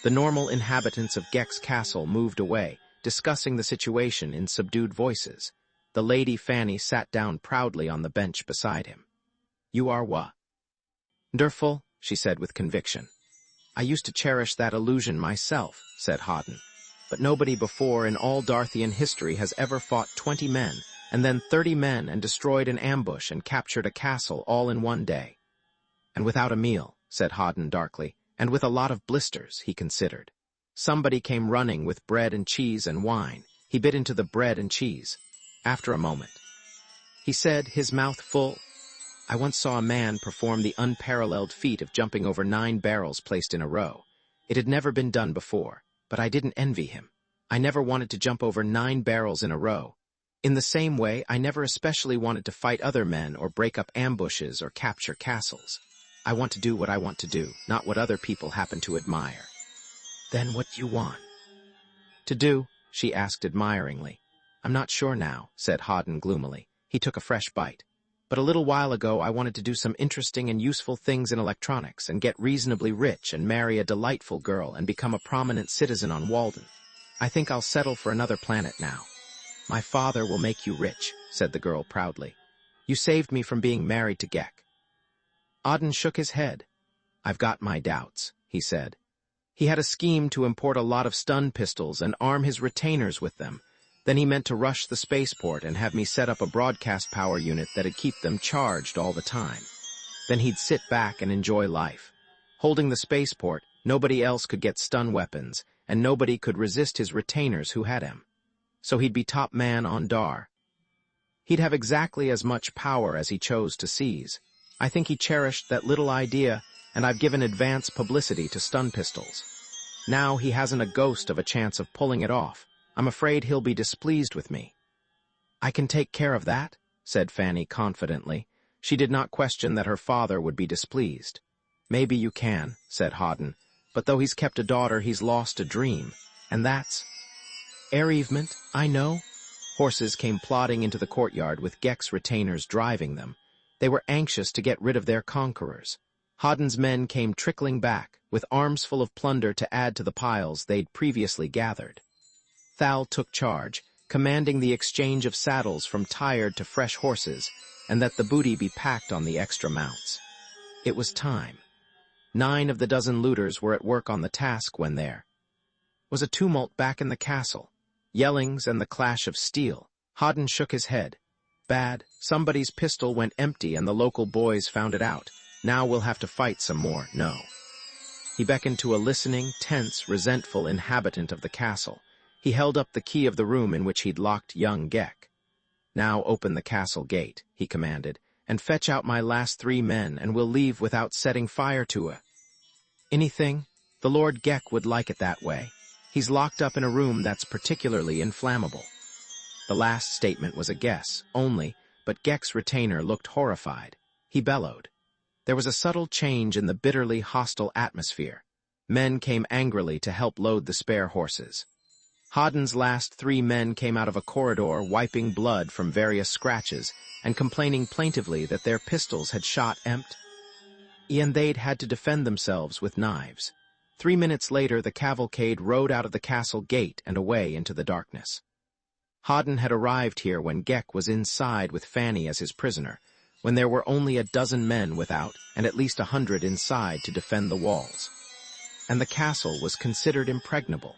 The normal inhabitants of Geck's castle moved away, discussing the situation in subdued voices. The Lady Fanny sat down proudly on the bench beside him. "You are wonderful," she said with conviction. "I used to cherish that illusion myself," said Hoddan. "But nobody before in all Darthian history has ever fought 20 men, and then 30 men and destroyed an ambush and captured a castle all in one day." "And without a meal," said Hoddan darkly, "and with a lot of blisters," he considered. Somebody came running with bread and cheese and wine. He bit into the bread and cheese. After a moment, he said, his mouth full, "I once saw a man perform the unparalleled feat of jumping over 9 barrels placed in a row. It had never been done before, but I didn't envy him. I never wanted to jump over 9 barrels in a row. In the same way, I never especially wanted to fight other men or break up ambushes or capture castles. I want to do what I want to do, not what other people happen to admire." "Then what do you want to do?" she asked admiringly. "I'm not sure now," said Hoddan gloomily. He took a fresh bite. But a little while ago I wanted to do some interesting and useful things in electronics and get reasonably rich and marry a delightful girl and become a prominent citizen on Walden. I think I'll settle for another planet now. My father will make you rich, said the girl proudly. You saved me from being married to Gek. Hoddan shook his head. I've got my doubts, he said. He had a scheme to import a lot of stun pistols and arm his retainers with them. Then he meant to rush the spaceport and have me set up a broadcast power unit that'd keep them charged all the time. Then he'd sit back and enjoy life. Holding the spaceport, nobody else could get stun weapons, and nobody could resist his retainers who had him. So he'd be top man on Dar. He'd have exactly as much power as he chose to seize. I think he cherished that little idea, and I've given advance publicity to stun pistols. Now he hasn't a ghost of a chance of pulling it off. I'm afraid he'll be displeased with me. I can take care of that, said Fanny confidently. She did not question that her father would be displeased. Maybe you can, said Hoddan, but though he's kept a daughter, he's lost a dream, and that's... Bereavement, I know. Horses came plodding into the courtyard with Gek's retainers driving them. They were anxious to get rid of their conquerors. Hoddan's men came trickling back, with arms full of plunder to add to the piles they'd previously gathered. Thal took charge, commanding the exchange of saddles from tired to fresh horses, and that the booty be packed on the extra mounts. It was time. 9 of the dozen looters were at work on the task when there was a tumult back in the castle. Yellings and the clash of steel. Hoddan shook his head. Bad. Somebody's pistol went empty and the local boys found it out. Now we'll have to fight some more. No. He beckoned to a listening, tense, resentful inhabitant of the castle. He held up the key of the room in which he'd locked young Gek. Now open the castle gate, he commanded, and fetch out my last 3 men, and we'll leave without setting fire to it. Anything? The Lord Gek would like it that way. He's locked up in a room that's particularly inflammable. The last statement was a guess, only, but Gek's retainer looked horrified. He bellowed. There was a subtle change in the bitterly hostile atmosphere. Men came angrily to help load the spare horses. Hoddan's last 3 men came out of a corridor wiping blood from various scratches and complaining plaintively that their pistols had shot empty. And they'd had to defend themselves with knives. 3 minutes later, the cavalcade rode out of the castle gate and away into the darkness. Hoddan had arrived here when Gek was inside with Fanny as his prisoner, when there were only a dozen men without and at least 100 inside to defend the walls. And the castle was considered impregnable.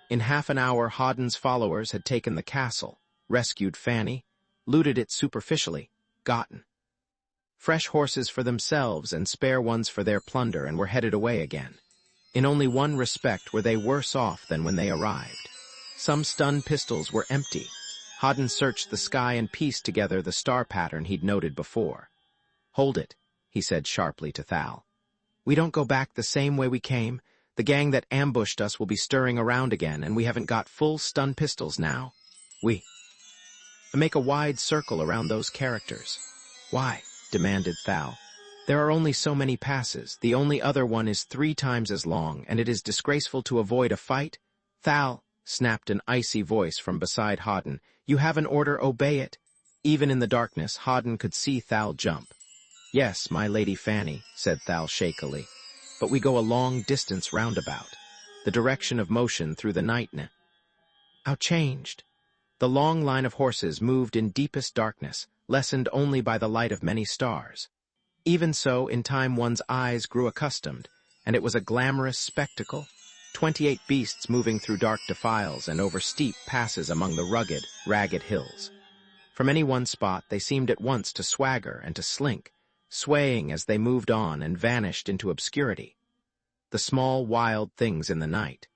In half an hour, Hoddan's followers had taken the castle, rescued Fanny, looted it superficially, gotten fresh horses for themselves and spare ones for their plunder, and were headed away again. In only one respect were they worse off than when they arrived. Some stun pistols were empty. Hoddan searched the sky and pieced together the star pattern he'd noted before. Hold it, he said sharply to Thal. We don't go back the same way we came. The gang that ambushed us will be stirring around again, and we haven't got full stun pistols now. We make a wide circle around those characters. Why? Demanded Thal. There are only so many passes. The only other one is 3 times as long, and it is disgraceful to avoid a fight. Thal, snapped an icy voice from beside Hoddan. You have an order, obey it. Even in the darkness, Hoddan could see Thal jump. Yes, my lady Fanny, said Thal shakily. But we go a long distance roundabout. The direction of motion through the night. How changed? The long line of horses moved in deepest darkness, lessened only by the light of many stars. Even so, in time one's eyes grew accustomed, and it was a glamorous spectacle. 28 beasts moving through dark defiles and over steep passes among the rugged, ragged hills. From any one spot, they seemed at once to swagger and to slink, swaying as they moved on and vanished into obscurity. The small, wild things in the night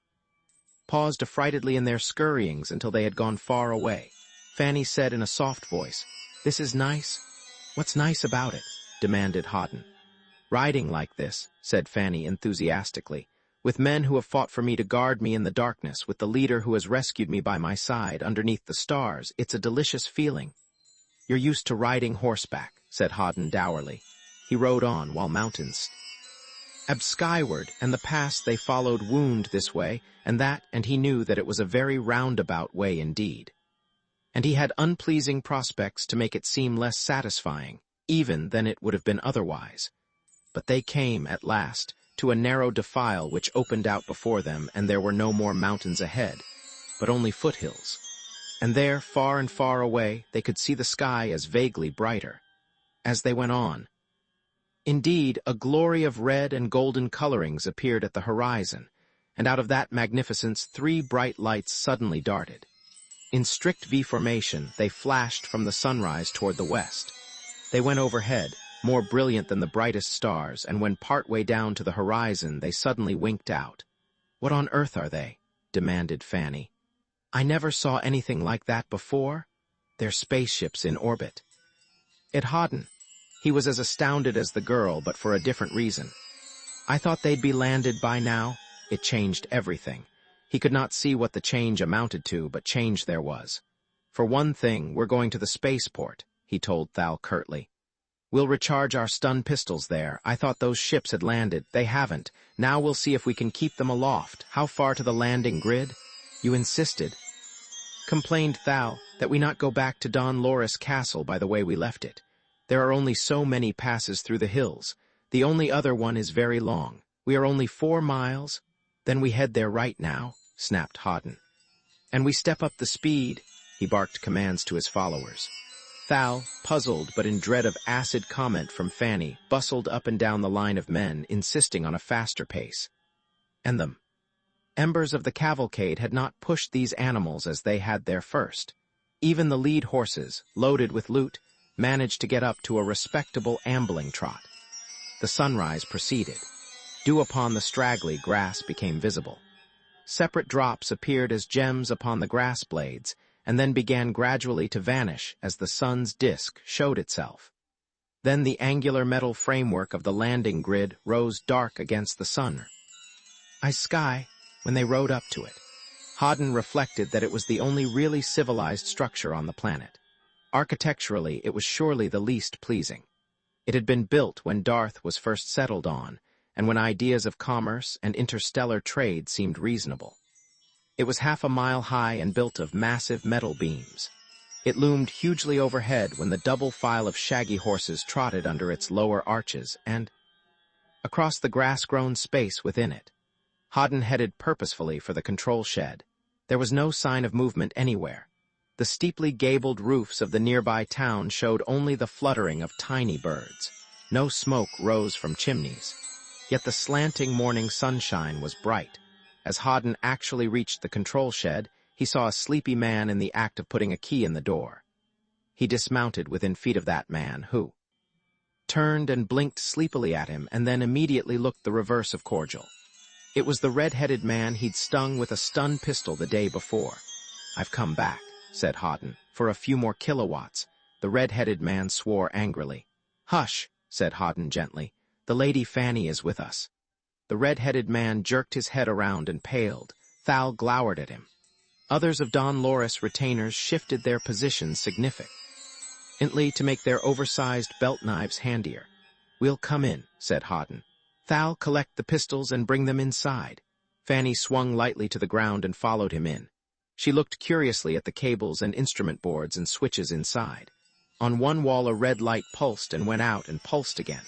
paused affrightedly in their scurryings until they had gone far away. Fanny said in a soft voice, "This is nice." "What's nice about it?" demanded Hoddan. "Riding like this," said Fanny enthusiastically, "with men who have fought for me to guard me in the darkness, with the leader who has rescued me by my side underneath the stars, it's a delicious feeling." "You're used to riding horseback," said Hoddan dourly. He rode on while mountains skyward, and the pass they followed wound this way and that, and he knew that it was a very roundabout way indeed. and he had unpleasing prospects to make it seem less satisfying, even than it would have been otherwise. But they came, at last, to a narrow defile which opened out before them, and there were no more mountains ahead, but only foothills. And there, far and far away, they could see the sky as vaguely brighter. As they went on, indeed, a glory of red and golden colorings appeared at the horizon, and out of that magnificence 3 bright lights suddenly darted. In strict V formation, they flashed from the sunrise toward the west. They went overhead, more brilliant than the brightest stars, and when part-way down to the horizon, they suddenly winked out. "What on earth are they?" demanded Fanny. "I never saw anything like that before." "They're spaceships in orbit." It Hoddan. He was as astounded as the girl, but for a different reason. "I thought they'd be landed by now." It changed everything. He could not see what the change amounted to, but change there was. "For one thing, we're going to the spaceport," he told Thal curtly. "We'll recharge our stun pistols there. I thought those ships had landed. They haven't. Now we'll see if we can keep them aloft. How far to the landing grid?" "You insisted," complained Thal, "that we not go back to Don Loris Castle by the way we left it. There are only so many passes through the hills. The only other one is very long. We are only 4 miles. Then we head there right now," snapped Hoddan. "And we step up the speed," he barked commands to his followers. Thal, puzzled but in dread of acid comment from Fanny, bustled up and down the line of men, insisting on a faster pace. And them embers of the cavalcade had not pushed these animals as they had their first. Even the lead horses, loaded with loot, managed to get up to a respectable ambling trot. The sunrise proceeded. Dew upon the straggly grass became visible. Separate drops appeared as gems upon the grass blades, and then began gradually to vanish as the sun's disk showed itself. Then the angular metal framework of the landing grid rose dark against the sun. Sky, when they rode up to it. Hoddan reflected that it was the only really civilized structure on the planet. Architecturally, it was surely the least pleasing. It had been built when Darth was first settled on, and when ideas of commerce and interstellar trade seemed reasonable. It was 1/2 mile high and built of massive metal beams. It loomed hugely overhead when the double file of shaggy horses trotted under its lower arches and across the grass-grown space within it. Hoddan headed purposefully for the control shed. There was no sign of movement anywhere. The steeply gabled roofs of the nearby town showed only the fluttering of tiny birds. No smoke rose from chimneys. Yet the slanting morning sunshine was bright. As Hoddan actually reached the control shed, he saw a sleepy man in the act of putting a key in the door. He dismounted within feet of that man, who turned and blinked sleepily at him and then immediately looked the reverse of cordial. It was the red-headed man he'd stung with a stun pistol the day before. "I've come back," said Hoddan, "for a few more kilowatts." The red-headed man swore angrily. "Hush," said Hoddan gently. "The Lady Fanny is with us." The red-headed man jerked his head around and paled. Thal glowered at him. Others of Don Loris retainers shifted their positions significantly to make their oversized belt knives handier. "We'll come in," said Hoddan. "Thal, collect the pistols and bring them inside." Fanny swung lightly to the ground and followed him in. She looked curiously at the cables and instrument boards and switches inside. On one wall a red light pulsed and went out and pulsed again.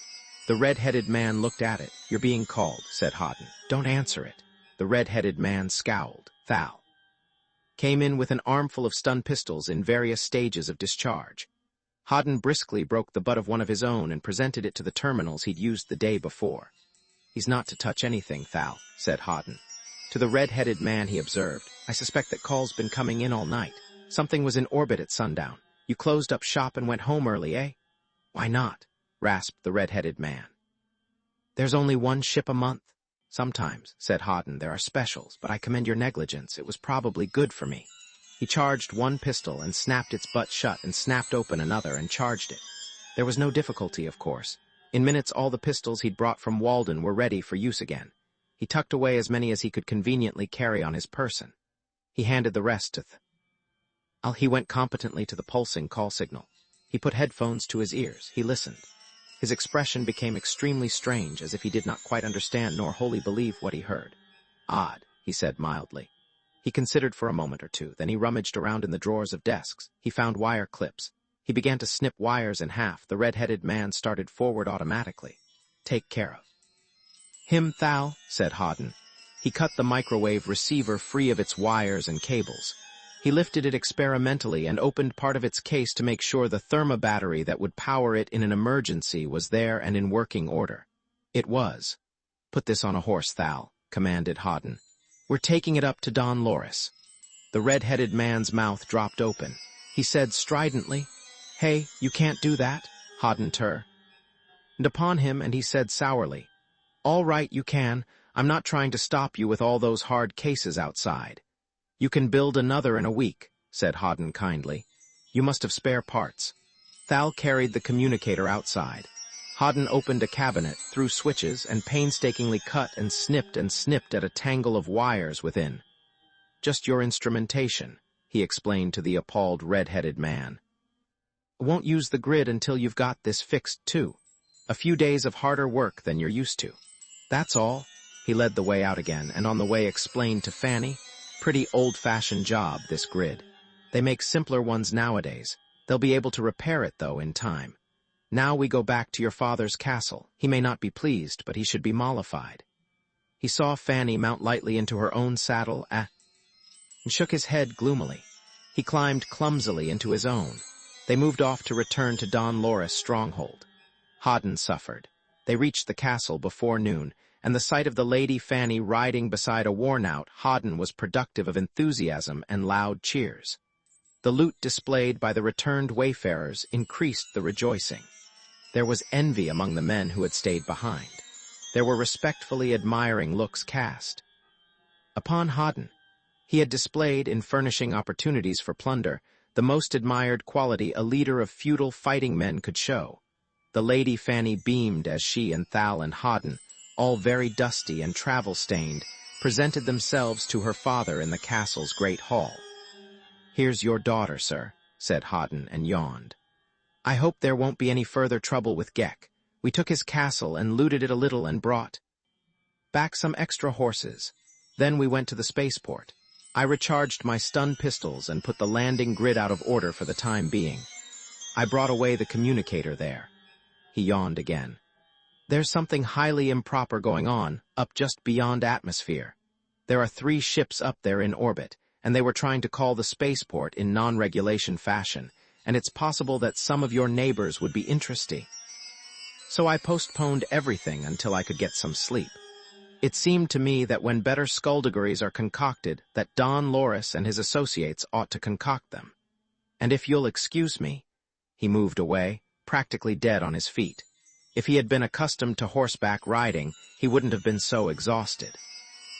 The red-headed man looked at it. "You're being called," said Hoddan. "Don't answer it." The red-headed man scowled. Thal came in with an armful of stun pistols in various stages of discharge. Hoddan briskly broke the butt of one of his own and presented it to the terminals he'd used the day before. "He's not to touch anything, Thal," said Hoddan. To the red-headed man he observed, "I suspect that call's been coming in all night. Something was in orbit at sundown. You closed up shop and went home early, eh?" "Why not?" rasped the red-headed man. "There's only one ship a month." "Sometimes," said Hoddan, "there are specials, but I commend your negligence. It was probably good for me." He charged one pistol and snapped its butt shut and snapped open another and charged it. There was no difficulty, of course. In minutes all the pistols he'd brought from Walden were ready for use again. He tucked away as many as he could conveniently carry on his person. He handed the rest to He went competently to the pulsing call signal. He put headphones to his ears. He listened. His expression became extremely strange, as if he did not quite understand nor wholly believe what he heard. "Odd," he said mildly. He considered for a moment or two, then he rummaged around in the drawers of desks. He found wire clips. He began to snip wires in half. The red-headed man started forward automatically. "Take care of him, Thal," said Hoddan. He cut the microwave receiver free of its wires and cables. He lifted it experimentally and opened part of its case to make sure the therma battery that would power it in an emergency was there and in working order. It was. "Put this on a horse, Thal," commanded Hoddan. "We're taking it up to Don Loris." The red-headed man's mouth dropped open. He said stridently, "Hey, you can't do that," Hoddan turned upon him, and he said sourly, "All right, you can. I'm not trying to stop you with all those hard cases outside." "You can build another in a week," said Hoddan kindly. "You must have spare parts." Thal carried the communicator outside. Hoddan opened a cabinet, threw switches, and painstakingly cut and snipped at a tangle of wires within. "Just your instrumentation," he explained to the appalled red-headed man. "Won't use the grid until you've got this fixed, too. A few days of harder work than you're used to. That's all." He led the way out again, and on the way explained to Fanny, "Pretty old-fashioned job, this grid. They make simpler ones nowadays. They'll be able to repair it, though, in time. Now we go back to your father's castle. He may not be pleased, but he should be mollified." He saw Fanny mount lightly into her own saddle and shook his head gloomily. He climbed clumsily into his own. They moved off to return to Don Loris' stronghold. Hoddan suffered. They reached the castle before noon, and the sight of the Lady Fanny riding beside a worn-out Hoddan was productive of enthusiasm and loud cheers. The loot displayed by the returned wayfarers increased the rejoicing. There was envy among the men who had stayed behind. There were respectfully admiring looks cast upon Hoddan. He had displayed, in furnishing opportunities for plunder, the most admired quality a leader of feudal fighting men could show. The Lady Fanny beamed as she and Thal and Hoddan, all very dusty and travel-stained, presented themselves to her father in the castle's great hall. "Here's your daughter, sir," said Hoddan, and yawned. "I hope there won't be any further trouble with Gek. We took his castle and looted it a little and brought back some extra horses. Then we went to the spaceport. I recharged my stun pistols and put the landing grid out of order for the time being. I brought away the communicator there." He yawned again. "There's something highly improper going on, up just beyond atmosphere. There are 3 ships up there in orbit, and they were trying to call the spaceport in non-regulation fashion, and it's possible that some of your neighbors would be interested. So I postponed everything until I could get some sleep. It seemed to me that when better skullduggeries are concocted, that Don Loris and his associates ought to concoct them. And if you'll excuse me," he moved away, practically dead on his feet. If he had been accustomed to horseback riding, he wouldn't have been so exhausted.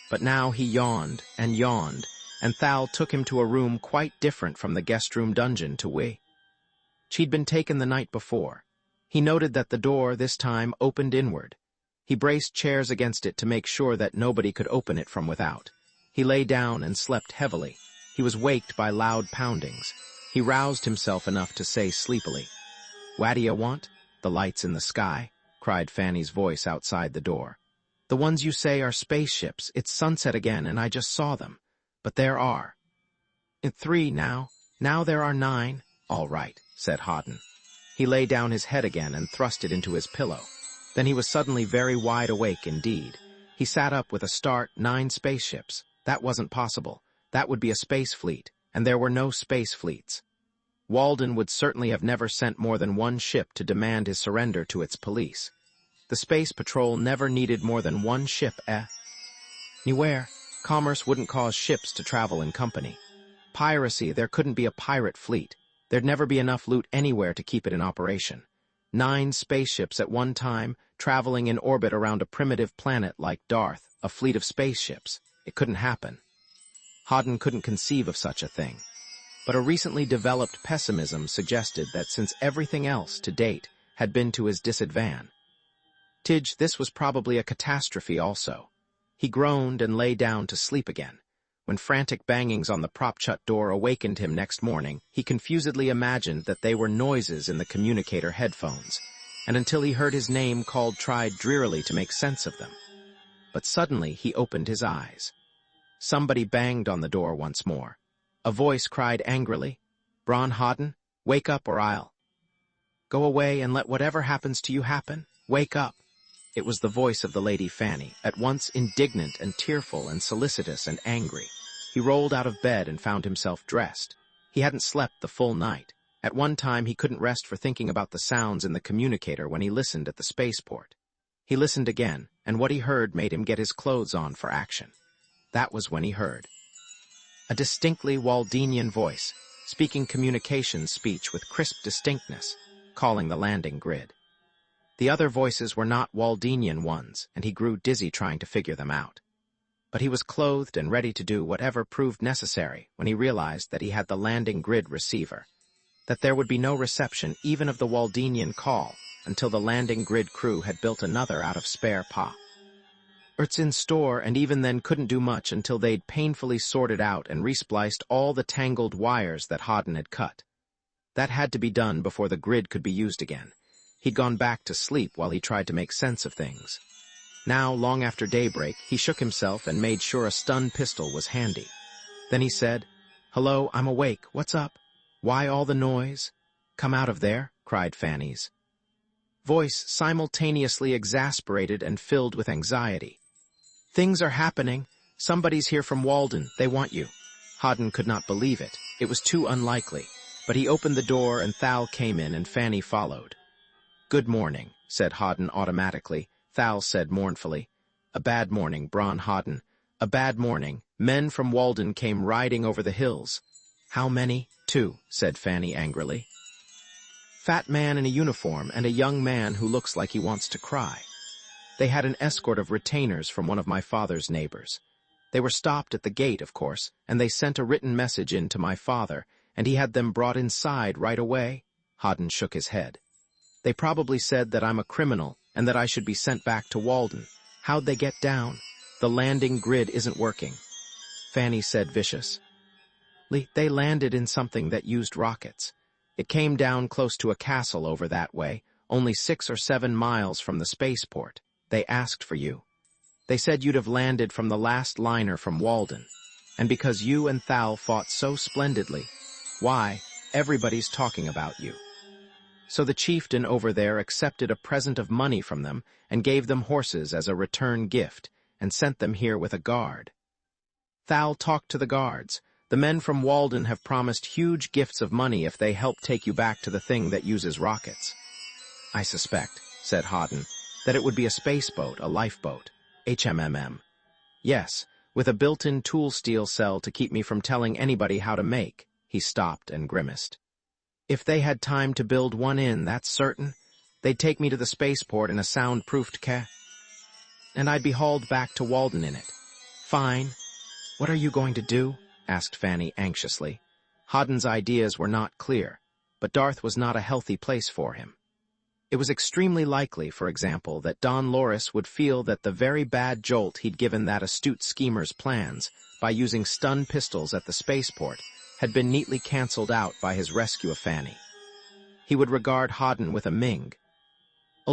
But now he yawned, and Thal took him to a room quite different from the guest-room dungeon to which she'd been taken the night before. He noted that the door, this time, opened inward. He braced chairs against it to make sure that nobody could open it from without. He lay down and slept heavily. He was waked by loud poundings. He roused himself enough to say sleepily, "What'd you want?" "The lights in the sky," cried Fanny's voice outside the door. "The ones you say are spaceships. It's sunset again, and I just saw them. But there are 3 now. Now there are 9. "All right," said Hoddan. He lay down his head again and thrust it into his pillow. Then he was suddenly very wide awake indeed. He sat up with a start. 9 spaceships. That wasn't possible. That would be a space fleet, and there were no space fleets. Walden would certainly have never sent more than 1 ship to demand his surrender to its police. The Space Patrol never needed more than 1 ship, anywhere. Commerce wouldn't cause ships to travel in company. Piracy, there couldn't be a pirate fleet. There'd never be enough loot anywhere to keep it in operation. 9 spaceships at one time, traveling in orbit around a primitive planet like Darth, a fleet of spaceships. It couldn't happen. Hoddan couldn't conceive of such a thing. But a recently developed pessimism suggested that since everything else, to date, had been to his disadvantage, this was probably a catastrophe also. He groaned and lay down to sleep again. When frantic bangings on the prop-shut door awakened him next morning, he confusedly imagined that they were noises in the communicator headphones, and until he heard his name called tried drearily to make sense of them. But suddenly he opened his eyes. Somebody banged on the door once more. A voice cried angrily, "Bron Hoddan, wake up or I'll—" "Go away and let whatever happens to you happen. Wake up." It was the voice of the Lady Fanny, at once indignant and tearful and solicitous and angry. He rolled out of bed and found himself dressed. He hadn't slept the full night. At one time, he couldn't rest for thinking about the sounds in the communicator when he listened at the spaceport. He listened again, and what he heard made him get his clothes on for action. That was when he heard a distinctly Waldenian voice, speaking communications speech with crisp distinctness, calling the landing grid. The other voices were not Waldenian ones, and he grew dizzy trying to figure them out. But he was clothed and ready to do whatever proved necessary when he realized that he had the landing grid receiver, that there would be no reception even of the Waldenian call until the landing grid crew had built another out of spare pop. Ersatz in store, and even then couldn't do much until they'd painfully sorted out and respliced all the tangled wires that Hoddan had cut. That had to be done before the grid could be used again. He'd gone back to sleep while he tried to make sense of things. Now, long after daybreak, he shook himself and made sure a stun pistol was handy. Then he said, "Hello, I'm awake. What's up? Why all the noise?" "Come out of there," cried Fanny's voice, simultaneously exasperated and filled with anxiety. "Things are happening. Somebody's here from Walden. They want you." Hoddan could not believe it. It was too unlikely. But he opened the door and Thal came in and Fanny followed. "Good morning," said Hoddan automatically. Thal said mournfully, "A bad morning, Bron Hoddan. A bad morning. Men from Walden came riding over the hills." "How many?" "Two," said Fanny angrily. "Fat man in a uniform and a young man who looks like he wants to cry. They had an escort of retainers from one of my father's neighbors. They were stopped at the gate, of course, and they sent a written message in to my father, and he had them brought inside right away." Hoddan shook his head. "They probably said that I'm a criminal and that I should be sent back to Walden. How'd they get down? The landing grid isn't working." Fanny said viciously, "They landed in something that used rockets. It came down close to a castle over that way, only 6 or 7 miles from the spaceport. They asked for you. They said you'd have landed from the last liner from Walden. And because you and Thal fought so splendidly, why, everybody's talking about you. So the chieftain over there accepted a present of money from them and gave them horses as a return gift and sent them here with a guard. Thal talked to the guards. The men from Walden have promised huge gifts of money if they help take you back to the thing that uses rockets." "I suspect," said Hoddan, "that it would be a spaceboat, a lifeboat. HMMM. Yes, with a built-in tool steel cell to keep me from telling anybody how to make." He stopped and grimaced. "If they had time to build one that's certain. They'd take me to the spaceport in a soundproofed and I'd be hauled back to Walden in it." "Fine. What are you going to do?" asked Fanny anxiously. Hoddan's ideas were not clear, but Darth was not a healthy place for him. It was extremely likely, for example, that Don Loris would feel that the very bad jolt he'd given that astute schemer's plans by using stun pistols at the spaceport had been neatly cancelled out by his rescue of Fanny. He would regard Hoddan with a mingled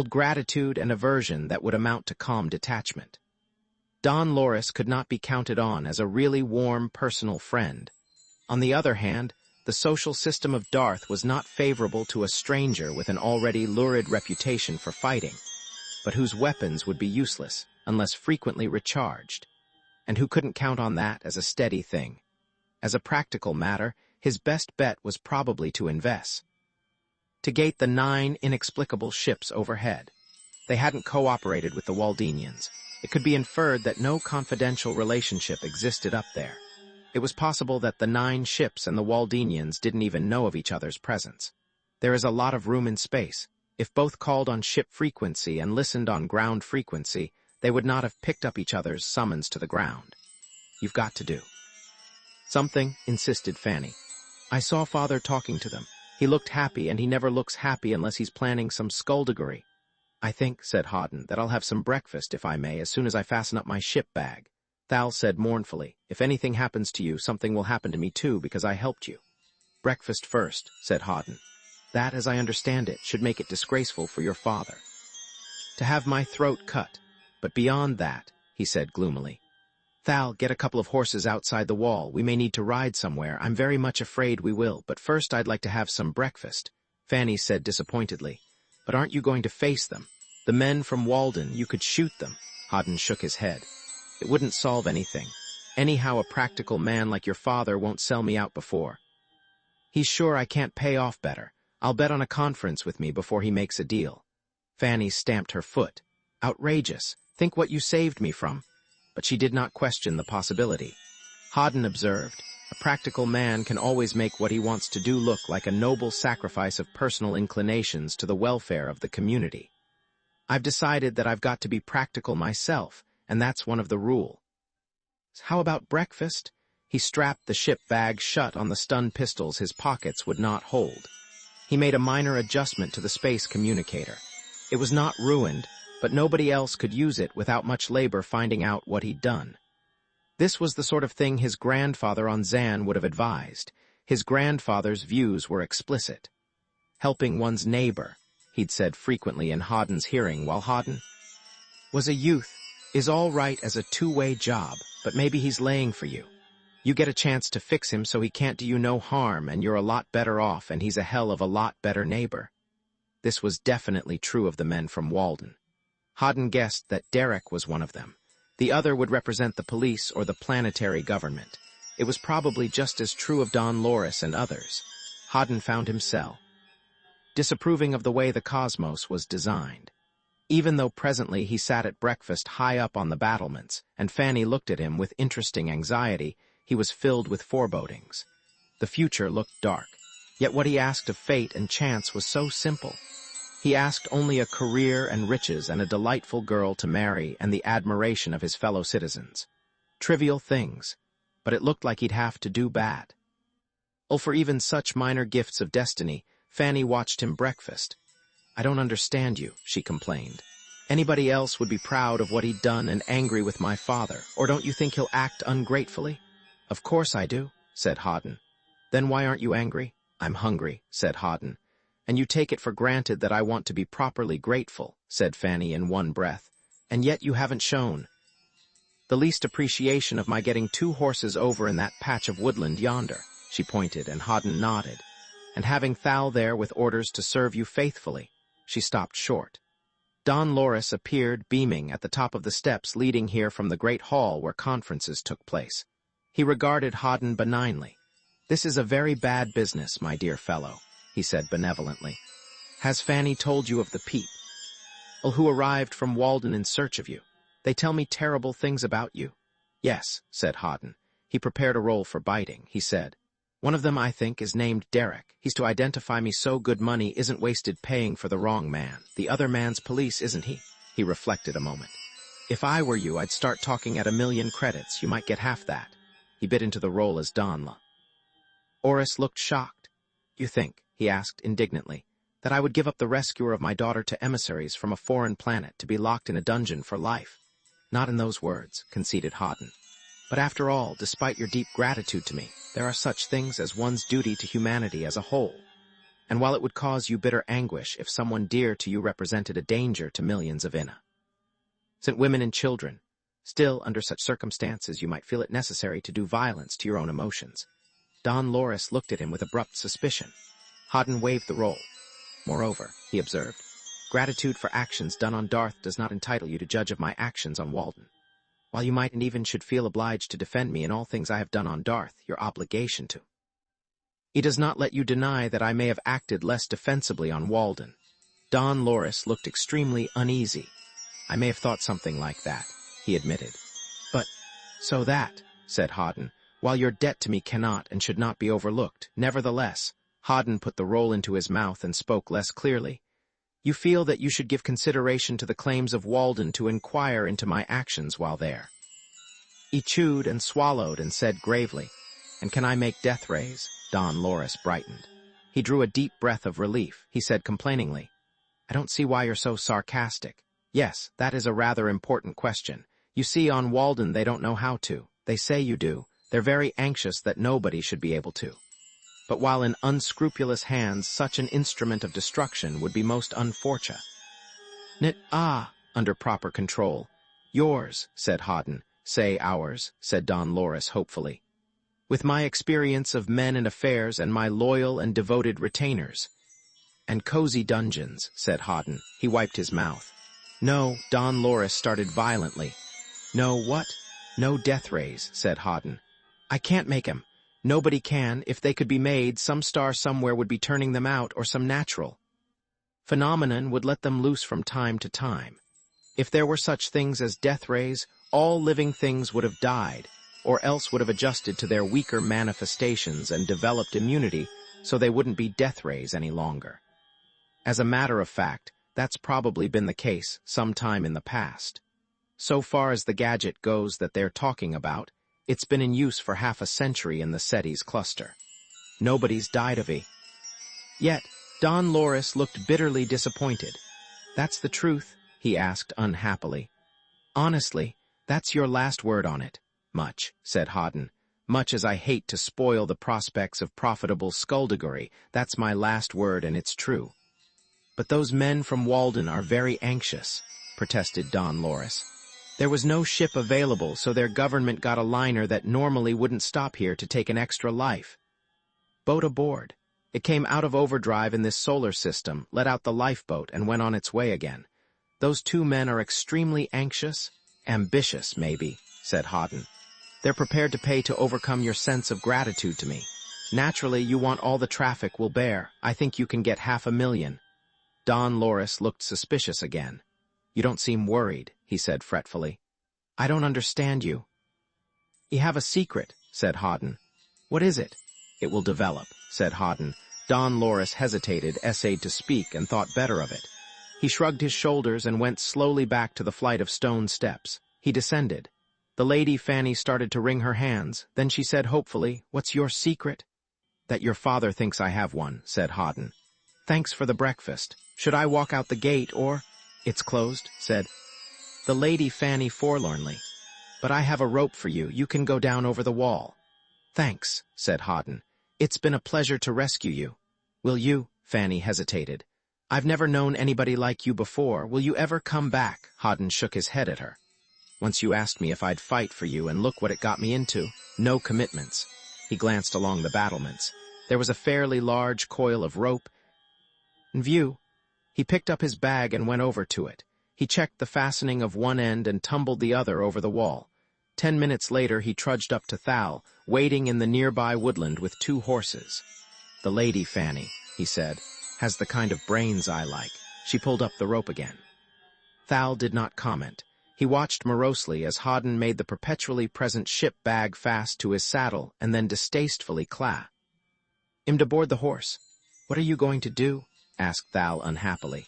gratitude and aversion that would amount to calm detachment. Don Loris could not be counted on as a really warm, personal friend. On the other hand, the social system of Darth was not favorable to a stranger with an already lurid reputation for fighting, but whose weapons would be useless unless frequently recharged, and who couldn't count on that as a steady thing. As a practical matter, his best bet was probably to invest. To gate the 9 inexplicable ships overhead. They hadn't cooperated with the Waldenians. It could be inferred that no confidential relationship existed up there. It was possible that the 9 ships and the Waldenians didn't even know of each other's presence. There is a lot of room in space. If both called on ship frequency and listened on ground frequency, they would not have picked up each other's summons to the ground. "You've got to do something," insisted Fanny. "I saw Father talking to them. He looked happy, and he never looks happy unless he's planning some skullduggery." "I think," said Hoddan, "that I'll have some breakfast, if I may, as soon as I fasten up my ship bag." Thal said mournfully, "If anything happens to you, something will happen to me too, because I helped you." "Breakfast first," said Hoddan. "That, as I understand it, should make it disgraceful for your father to have my throat cut. But beyond that," he said gloomily, Thal, get a couple of horses outside the wall. We may need to ride somewhere. I'm very much afraid we will, but first I'd like to have some breakfast, Fanny said disappointedly. But aren't you going to face them? The men from Walden, you could shoot them. Hoddan shook his head. It wouldn't solve anything. Anyhow, a practical man like your father won't sell me out before. He's sure I can't pay off better. I'll bet on a conference with me before he makes a deal. Fanny stamped her foot. Outrageous. Think what you saved me from. But she did not question the possibility. Hoddan observed, a practical man can always make what he wants to do look like a noble sacrifice of personal inclinations to the welfare of the community. I've decided that I've got to be practical myself, and that's one of the rules. How about breakfast? He strapped the ship bag shut on the stun pistols his pockets would not hold. He made a minor adjustment to the space communicator. It was not ruined, but nobody else could use it without much labor finding out what he'd done. This was the sort of thing his grandfather on Zan would have advised. His grandfather's views were explicit. Helping one's neighbor, he'd said frequently in Hoddan's hearing while Hoddan was a youth, is all right as a two-way job, but maybe he's laying for you. You get a chance to fix him so he can't do you no harm, and you're a lot better off, and he's a hell of a lot better neighbor. This was definitely true of the men from Walden. Hoddan guessed that Derec was one of them. The other would represent the police or the planetary government. It was probably just as true of Don Loris and others. Hoddan found himself disapproving of the way the cosmos was designed. Even though presently he sat at breakfast high up on the battlements, and Fanny looked at him with interesting anxiety, he was filled with forebodings. The future looked dark, yet what he asked of fate and chance was so simple. He asked only a career and riches and a delightful girl to marry and the admiration of his fellow citizens. Trivial things, but it looked like he'd have to do bad. For even such minor gifts of destiny, Fanny watched him breakfast. I don't understand you, she complained. Anybody else would be proud of what he'd done and angry with my father, or don't you think he'll act ungratefully? Of course I do, said Hoddan. Then why aren't you angry? I'm hungry, said Hoddan. And you take it for granted that I want to be properly grateful, said Fanny in one breath, and yet you haven't shown the least appreciation of my getting 2 horses over in that patch of woodland yonder, she pointed, and Hoddan nodded, and having Thal there with orders to serve you faithfully. She stopped short. Don Loris appeared beaming at the top of the steps leading here from the great hall where conferences took place. He regarded Hoddan benignly. This is a very bad business, my dear fellow, he said benevolently. Has Fanny told you of the people who arrived from Walden in search of you? They tell me terrible things about you. Yes, said Hoddan. He prepared a roll for biting. He said, one of them, I think, is named Derec. He's to identify me so good money isn't wasted paying for the wrong man. The other man's police, isn't he? He reflected a moment. If I were you, I'd start talking at 1,000,000 credits. You might get half that. He bit into the roll as Donla. Oris looked shocked. You think, he asked indignantly, that I would give up the rescuer of my daughter to emissaries from a foreign planet to be locked in a dungeon for life? Not in those words, conceded Hoddan. But after all, despite your deep gratitude to me, there are such things as one's duty to humanity as a whole. And while it would cause you bitter anguish if someone dear to you represented a danger to millions of innocent women and children, still, under such circumstances, you might feel it necessary to do violence to your own emotions. Don Loris looked at him with abrupt suspicion. Hoddan waved the roll. Moreover, he observed, gratitude for actions done on Darth does not entitle you to judge of my actions on Walden. While you might and even should feel obliged to defend me in all things I have done on Darth, your obligation to. He does not let you deny that I may have acted less defensibly on Walden. Don Loris looked extremely uneasy. I may have thought something like that, he admitted. But, so that, said Hoddan, while your debt to me cannot and should not be overlooked, nevertheless, Hoddan put the roll into his mouth and spoke less clearly. You feel that you should give consideration to the claims of Walden to inquire into my actions while there. He chewed and swallowed and said gravely, and can I make death rays? Don Loris brightened. He drew a deep breath of relief. He said complainingly, I don't see why you're so sarcastic. Yes, that is a rather important question. You see, on Walden they don't know how to. They say you do. They're very anxious that nobody should be able to. But while in unscrupulous hands such an instrument of destruction would be most unfortunate. Under proper control. Yours, said Hoddan, say ours, said Don Loris hopefully. With my experience of men and affairs and my loyal and devoted retainers. And cozy dungeons, said Hoddan. He wiped his mouth. No, Don Loris started violently. No, what? No death rays, said Hoddan. I can't make 'em. Nobody can. If they could be made, some star somewhere would be turning them out, or some natural phenomenon would let them loose from time to time. If there were such things as death rays, all living things would have died, or else would have adjusted to their weaker manifestations and developed immunity so they wouldn't be death rays any longer. As a matter of fact, that's probably been the case sometime in the past. So far as the gadget goes that they're talking about, it's been in use for half a century in the SETI's cluster. Nobody's died of it. Yet, Don Loris looked bitterly disappointed. That's the truth? He asked unhappily. Honestly, that's your last word on it. Much, said Hoddan. Much as I hate to spoil the prospects of profitable skullduggery, that's my last word and it's true. But those men from Walden are very anxious, protested Don Loris. There was no ship available, so their government got a liner that normally wouldn't stop here to take an extra life. Boat aboard. It came out of overdrive in this solar system, let out the lifeboat, and went on its way again. Those two men are extremely anxious, ambitious, maybe, said Hoddan. They're prepared to pay to overcome your sense of gratitude to me. Naturally, you want all the traffic will bear. I think you can get 500,000. Don Loris looked suspicious again. You don't seem worried, he said fretfully. I don't understand you. You have a secret, said Hoddan. What is it? It will develop, said Hoddan. Don Loris hesitated, essayed to speak, and thought better of it. He shrugged his shoulders and went slowly back to the flight of stone steps. He descended. The Lady Fanny started to wring her hands. Then she said hopefully, What's your secret? That your father thinks I have one, said Hoddan. Thanks for the breakfast. Should I walk out the gate or— It's closed, said the Lady Fanny forlornly. But I have a rope for you. You can go down over the wall. Thanks, said Hoddan. It's been a pleasure to rescue you. Will you? Fanny hesitated. I've never known anybody like you before. Will you ever come back? Hoddan shook his head at her. Once you asked me if I'd fight for you, and look what it got me into. No commitments. He glanced along the battlements. There was a fairly large coil of rope in view. He picked up his bag and went over to it. He checked the fastening of one end and tumbled the other over the wall. 10 minutes later, he trudged up to Thal, waiting in the nearby woodland with 2 horses. The Lady Fanny, he said, has the kind of brains I like. She pulled up the rope again. Thal did not comment. He watched morosely as Hoddan made the perpetually present ship bag fast to his saddle and then distastefully climb aboard the horse. What are you going to do? Asked Thal unhappily.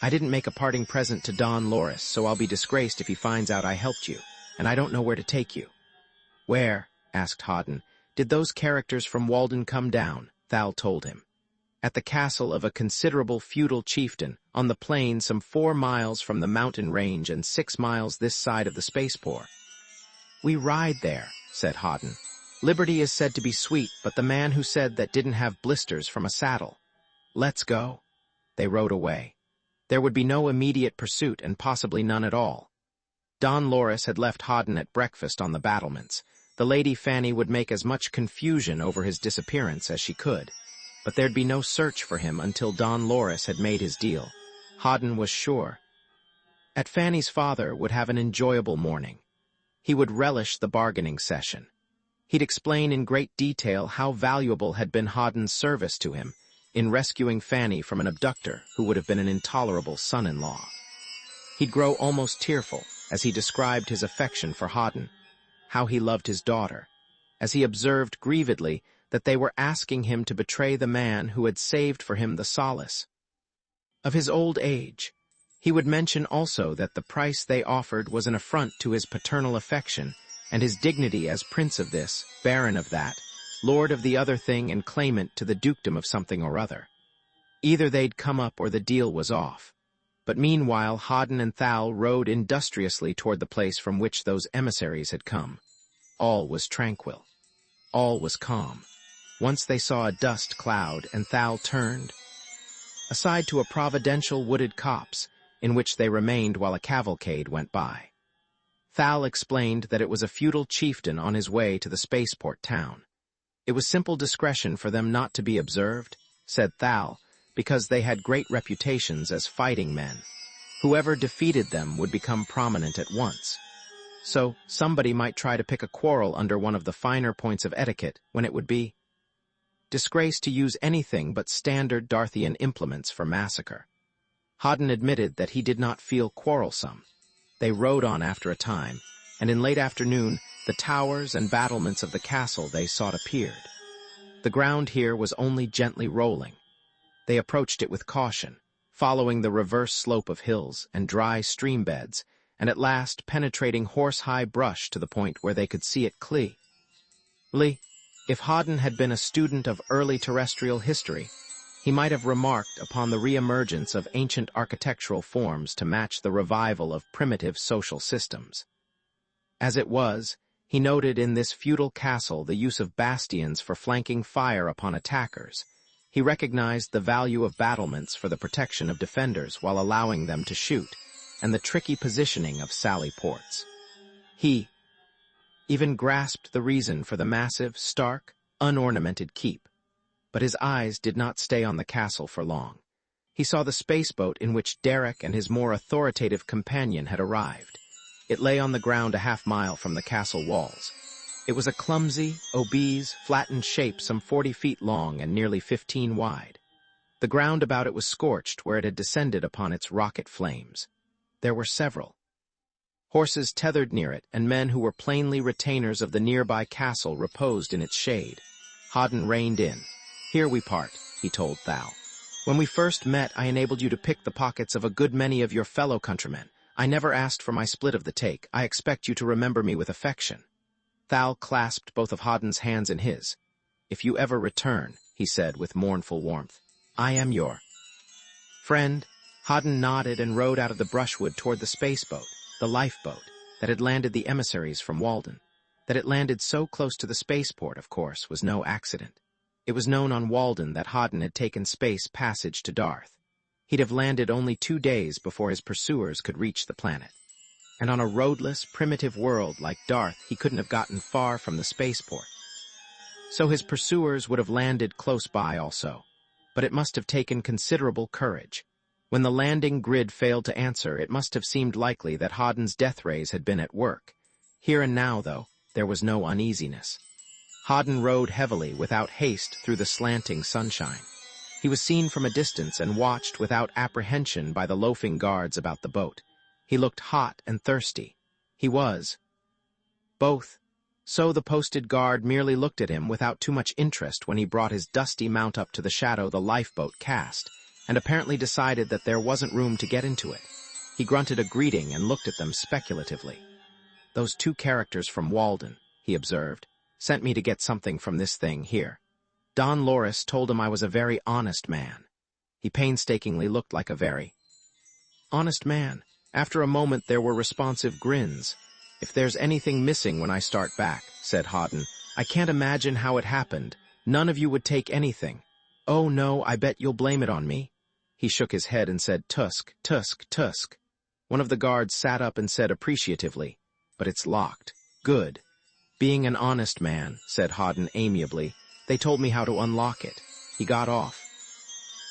I didn't make a parting present to Don Loris, so I'll be disgraced if he finds out I helped you, and I don't know where to take you. Where? Asked Hoddan. Did those characters from Walden come down? Thal told him. At the castle of a considerable feudal chieftain, on the plain some 4 miles from the mountain range and 6 miles this side of the spaceport. We ride there, said Hoddan. Liberty is said to be sweet, but the man who said that didn't have blisters from a saddle. Let's go. They rode away. There would be no immediate pursuit and possibly none at all. Don Loris had left Hoddan at breakfast on the battlements. The Lady Fanny would make as much confusion over his disappearance as she could, but there'd be no search for him until Don Loris had made his deal. Hoddan was sure. At Fanny's father would have an enjoyable morning. He would relish the bargaining session. He'd explain in great detail how valuable had been Hoddan's service to him in rescuing Fanny from an abductor who would have been an intolerable son-in-law. He'd grow almost tearful as he described his affection for Hoddan, how he loved his daughter, as he observed grievedly that they were asking him to betray the man who had saved for him the solace of his old age. He would mention also that the price they offered was an affront to his paternal affection and his dignity as prince of this, baron of that, lord of the other thing and claimant to the dukedom of something or other. Either they'd come up or the deal was off. But meanwhile Hoddan and Thal rode industriously toward the place from which those emissaries had come. All was tranquil. All was calm. Once they saw a dust cloud, and Thal turned aside to a providential wooded copse, in which they remained while a cavalcade went by. Thal explained that it was a feudal chieftain on his way to the spaceport town. It was simple discretion for them not to be observed, said Thal, because they had great reputations as fighting men. Whoever defeated them would become prominent at once. So, somebody might try to pick a quarrel under one of the finer points of etiquette when it would be disgrace to use anything but standard Darthian implements for massacre. Hoddan admitted that he did not feel quarrelsome. They rode on after a time, and in late afternoon, the towers and battlements of the castle they sought appeared. The ground here was only gently rolling. They approached it with caution, following the reverse slope of hills and dry stream beds, and at last penetrating horse-high brush to the point where they could see it clearly. If Hoddan had been a student of early terrestrial history, he might have remarked upon the re-emergence of ancient architectural forms to match the revival of primitive social systems. As it was, he noted in this feudal castle the use of bastions for flanking fire upon attackers. He recognized the value of battlements for the protection of defenders while allowing them to shoot, and the tricky positioning of sally ports. He even grasped the reason for the massive, stark, unornamented keep. But his eyes did not stay on the castle for long. He saw the spaceboat in which Derec and his more authoritative companion had arrived. It lay on the ground a half-mile from the castle walls. It was a clumsy, obese, flattened shape some 40 feet long and nearly 15 wide. The ground about it was scorched where it had descended upon its rocket flames. There were several. Horses tethered near it, and men who were plainly retainers of the nearby castle reposed in its shade. Hoddan reined in. "Here we part," he told Thal. "When we first met, I enabled you to pick the pockets of a good many of your fellow countrymen. I never asked for my split of the take. I expect you to remember me with affection." Thal clasped both of Hoddan's hands in his. "If you ever return," he said with mournful warmth, "I am your friend." Hoddan nodded and rode out of the brushwood toward the spaceboat, the lifeboat, that had landed the emissaries from Walden. That it landed so close to the spaceport, of course, was no accident. It was known on Walden that Hoddan had taken space passage to Darth. He'd have landed only 2 days before his pursuers could reach the planet. And on a roadless, primitive world like Darth, he couldn't have gotten far from the spaceport. So his pursuers would have landed close by also. But it must have taken considerable courage. When the landing grid failed to answer, it must have seemed likely that Hoddan's death rays had been at work. Here and now, though, there was no uneasiness. Hoddan rode heavily, without haste, through the slanting sunshine. He was seen from a distance and watched without apprehension by the loafing guards about the boat. He looked hot and thirsty. He was both. So the posted guard merely looked at him without too much interest when he brought his dusty mount up to the shadow the lifeboat cast, and apparently decided that there wasn't room to get into it. He grunted a greeting and looked at them speculatively. "Those 2 characters from Walden," he observed, "sent me to get something from this thing here. Don Loris told him I was a very honest man." He painstakingly looked like a very honest man. After a moment there were responsive grins. "If there's anything missing when I start back," said Hoddan, "I can't imagine how it happened. None of you would take anything." "Oh no, I bet you'll blame it on me." He shook his head and said, "Tusk, tusk, tusk." One of the guards sat up and said appreciatively, "But it's locked." "Good." "Being an honest man," said Hoddan amiably, "they told me how to unlock it." He got off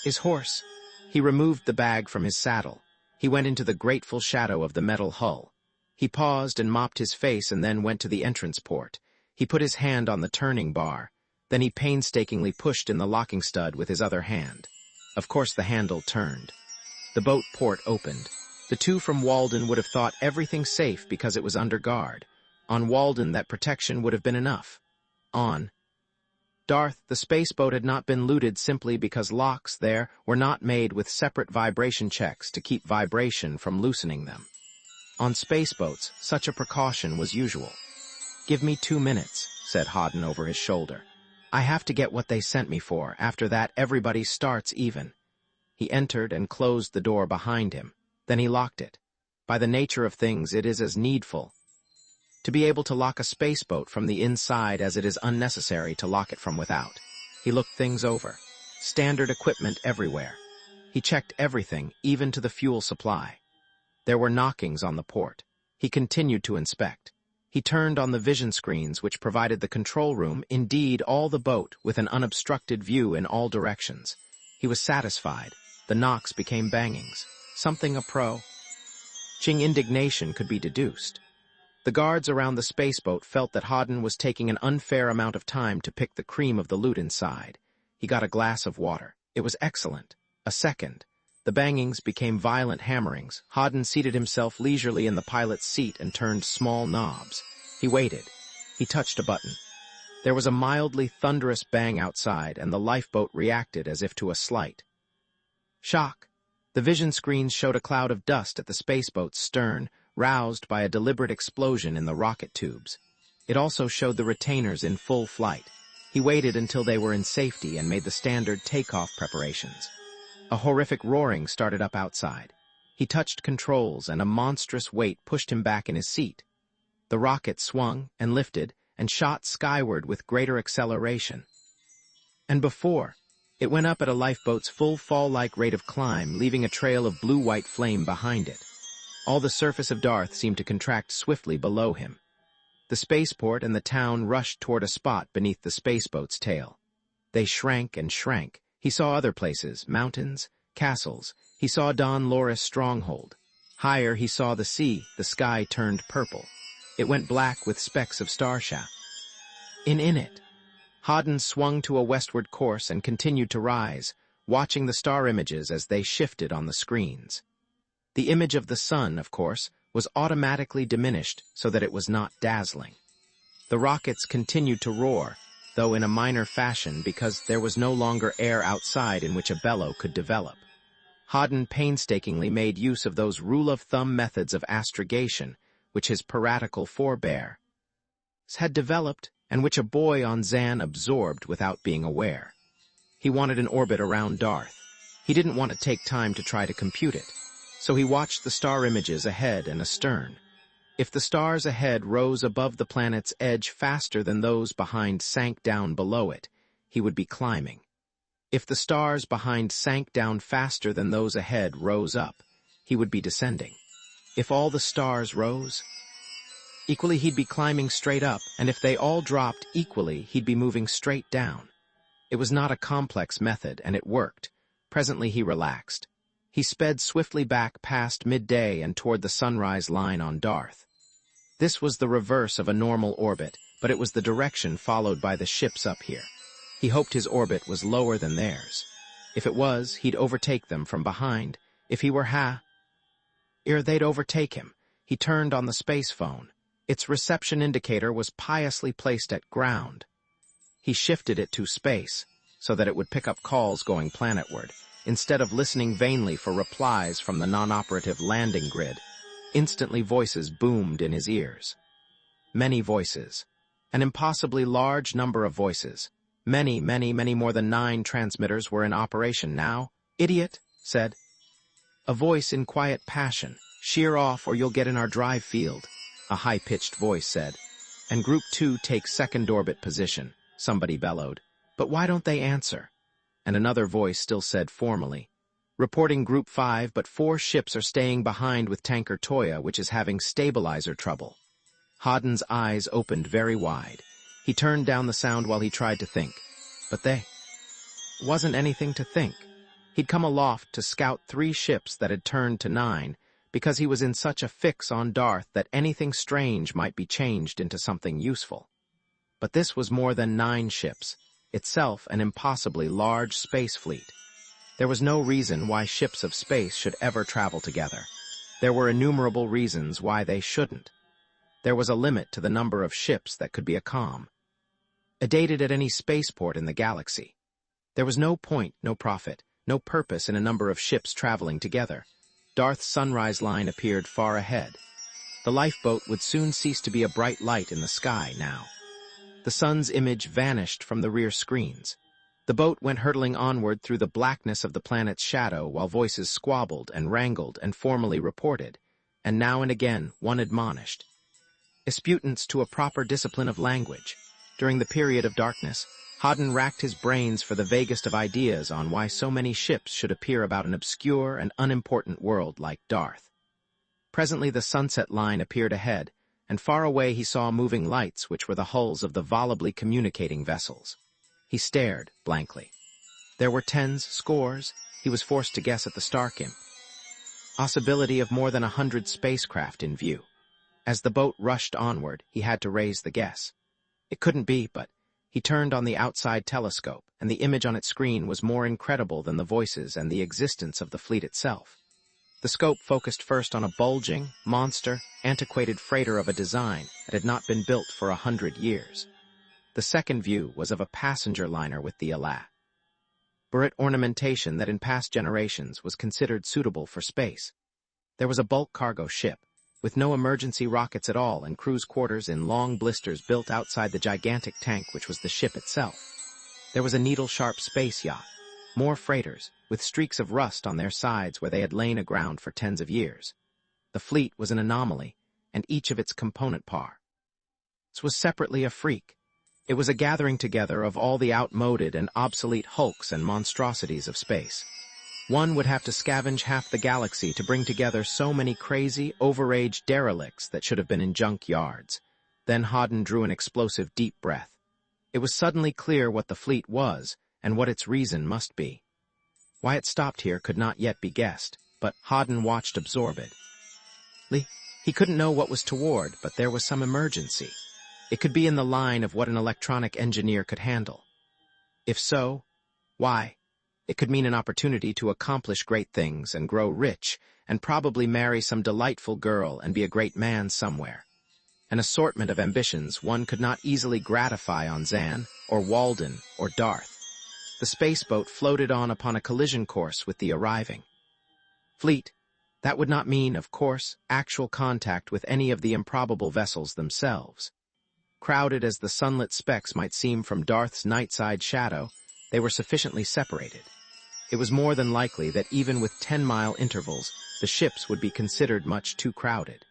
his horse. He removed the bag from his saddle. He went into the grateful shadow of the metal hull. He paused and mopped his face and then went to the entrance port. He put his hand on the turning bar. Then he painstakingly pushed in the locking stud with his other hand. Of course the handle turned. The boat port opened. The 2 from Walden would have thought everything safe because it was under guard. On Walden, that protection would have been enough. On Darth, the spaceboat had not been looted simply because locks there were not made with separate vibration checks to keep vibration from loosening them. On spaceboats, such a precaution was usual. "Give me 2 minutes," said Hoddan over his shoulder. "I have to get what they sent me for. After that, everybody starts even." He entered and closed the door behind him. Then he locked it. By the nature of things, it is as needful to be able to lock a spaceboat from the inside as it is unnecessary to lock it from without. He looked things over. Standard equipment everywhere. He checked everything, even to the fuel supply. There were knockings on the port. He continued to inspect. He turned on the vision screens which provided the control room, indeed all the boat, with an unobstructed view in all directions. He was satisfied. The knocks became bangings. Something approaching indignation could be deduced. The guards around the spaceboat felt that Hoddan was taking an unfair amount of time to pick the cream of the loot inside. He got a glass of water. It was excellent. A second. The bangings became violent hammerings. Hoddan seated himself leisurely in the pilot's seat and turned small knobs. He waited. He touched a button. There was a mildly thunderous bang outside, and the lifeboat reacted as if to a slight shock. The vision screens showed a cloud of dust at the spaceboat's stern, roused by a deliberate explosion in the rocket tubes. It also showed the retainers in full flight. He waited until they were in safety and made the standard takeoff preparations. A horrific roaring started up outside. He touched controls, and a monstrous weight pushed him back in his seat. The rocket swung and lifted and shot skyward with greater acceleration. And before, it went up at a lifeboat's full fall-like rate of climb, leaving a trail of blue-white flame behind it. All the surface of Darth seemed to contract swiftly below him. The spaceport and the town rushed toward a spot beneath the spaceboat's tail. They shrank and shrank. He saw other places, mountains, castles. He saw Don Loris' stronghold. Higher he saw the sea. The sky turned purple. It went black with specks of starshaft. In it. Hoddan swung to a westward course and continued to rise, watching the star images as they shifted on the screens. The image of the sun, of course, was automatically diminished so that it was not dazzling. The rockets continued to roar, though in a minor fashion because there was no longer air outside in which a bellow could develop. Hoddan painstakingly made use of those rule-of-thumb methods of astrogation which his piratical forebears had developed and which a boy on Zan absorbed without being aware. He wanted an orbit around Darth. He didn't want to take time to try to compute it, so he watched the star images ahead and astern. If the stars ahead rose above the planet's edge faster than those behind sank down below it, he would be climbing. If the stars behind sank down faster than those ahead rose up, he would be descending. If all the stars rose equally, he'd be climbing straight up, and if they all dropped equally, he'd be moving straight down. It was not a complex method, and it worked. Presently he relaxed. He sped swiftly back past midday and toward the sunrise line on Darth. This was the reverse of a normal orbit, but it was the direction followed by the ships up here. He hoped his orbit was lower than theirs. If it was, he'd overtake them from behind. If he were they'd overtake him. He turned on the space phone. Its reception indicator was piously placed at ground. He shifted it to space, so that it would pick up calls going planetward, instead of listening vainly for replies from the non-operative landing grid. Instantly voices boomed in his ears. Many voices. An impossibly large number of voices. Many more than 9 transmitters were in operation now. "Idiot," said a voice in quiet passion. "Sheer off or you'll get in our drive field," a high-pitched voice said. "And Group 2 takes second orbit position," somebody bellowed. "But why don't they answer?" And another voice still said formally, "Reporting Group 5, but 4 ships are staying behind with tanker Toya, which is having stabilizer trouble." Hoddan's eyes opened very wide. He turned down the sound while he tried to think. But there wasn't anything to think. He'd come aloft to scout 3 ships that had turned to 9, because he was in such a fix on Darth that anything strange might be changed into something useful. But this was more than 9 ships, itself an impossibly large space fleet. There was no reason why ships of space should ever travel together. There were innumerable reasons why they shouldn't. There was a limit to the number of ships that could be dated at any spaceport in the galaxy. There was no point, no profit, no purpose in a number of ships traveling together. Darth's sunrise line appeared far ahead. The lifeboat would soon cease to be a bright light in the sky now. The sun's image vanished from the rear screens. The boat went hurtling onward through the blackness of the planet's shadow while voices squabbled and wrangled and formally reported, and now and again one admonished. Disputants to a proper discipline of language. During the period of darkness, Hoddan racked his brains for the vaguest of ideas on why so many ships should appear about an obscure and unimportant world like Darth. Presently the sunset line appeared ahead, and far away he saw moving lights which were the hulls of the volubly communicating vessels. He stared blankly. There were tens, scores, he was forced to guess at the Starkim. Possibility of more than 100 spacecraft in view. As the boat rushed onward, he had to raise the guess. It couldn't be, but he turned on the outside telescope, and the image on its screen was more incredible than the voices and the existence of the fleet itself. The scope focused first on a bulging, monster, antiquated freighter of a design that had not been built for 100 years. The second view was of a passenger liner with the elaborate ornamentation that in past generations was considered suitable for space. There was a bulk cargo ship, with no emergency rockets at all and cruise quarters in long blisters built outside the gigantic tank which was the ship itself. There was a needle-sharp space yacht, more freighters, with streaks of rust on their sides where they had lain aground for tens of years. The fleet was an anomaly, and each of its component parts was separately a freak. It was a gathering together of all the outmoded and obsolete hulks and monstrosities of space. One would have to scavenge half the galaxy to bring together so many crazy, overaged derelicts that should have been in junk yards. Then Hoddan drew an explosive deep breath. It was suddenly clear what the fleet was, and what its reason must be. Why it stopped here could not yet be guessed, but Hoddan watched absorbedly. He couldn't know what was toward, but there was some emergency. It could be in the line of what an electronic engineer could handle. If so, why? It could mean an opportunity to accomplish great things and grow rich, and probably marry some delightful girl and be a great man somewhere. An assortment of ambitions one could not easily gratify on Zan, or Walden, or Darth. The spaceboat floated on upon a collision course with the arriving fleet. That would not mean, of course, actual contact with any of the improbable vessels themselves. Crowded as the sunlit specks might seem from Darth's night-side shadow, they were sufficiently separated. It was more than likely that even with 10-mile intervals, the ships would be considered much too crowded.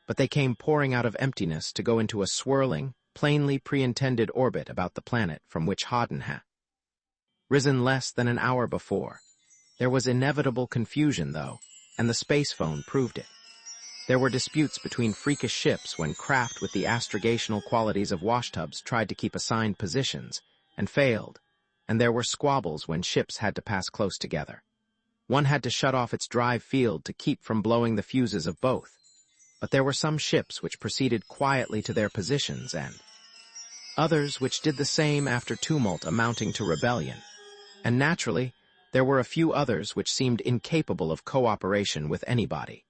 But they came pouring out of emptiness to go into a swirling, plainly pre-intended orbit about the planet from which Hoddan had risen less than an hour before. There was inevitable confusion, though, and the space phone proved it. There were disputes between freakish ships when craft with the astrogational qualities of washtubs tried to keep assigned positions, and failed, and there were squabbles when ships had to pass close together. One had to shut off its drive field to keep from blowing the fuses of both. But there were some ships which proceeded quietly to their positions and others which did the same after tumult amounting to rebellion. And naturally, there were a few others which seemed incapable of cooperation with anybody.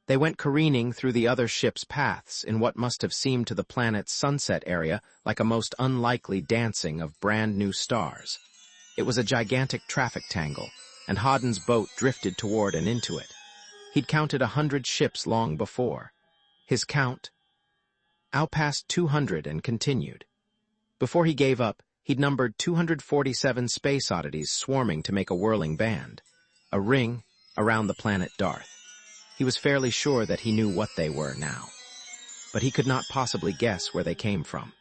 They went careening through the other ships' paths in what must have seemed to the planet's sunset area like a most unlikely dancing of brand-new stars. It was a gigantic traffic tangle, and Hoddan's boat drifted toward and into it. He'd counted 100 ships long before. His count outpassed 200 and continued. Before he gave up, he'd numbered 247 space oddities swarming to make a whirling band, a ring around the planet Darth. He was fairly sure that he knew what they were now. But he could not possibly guess where they came from.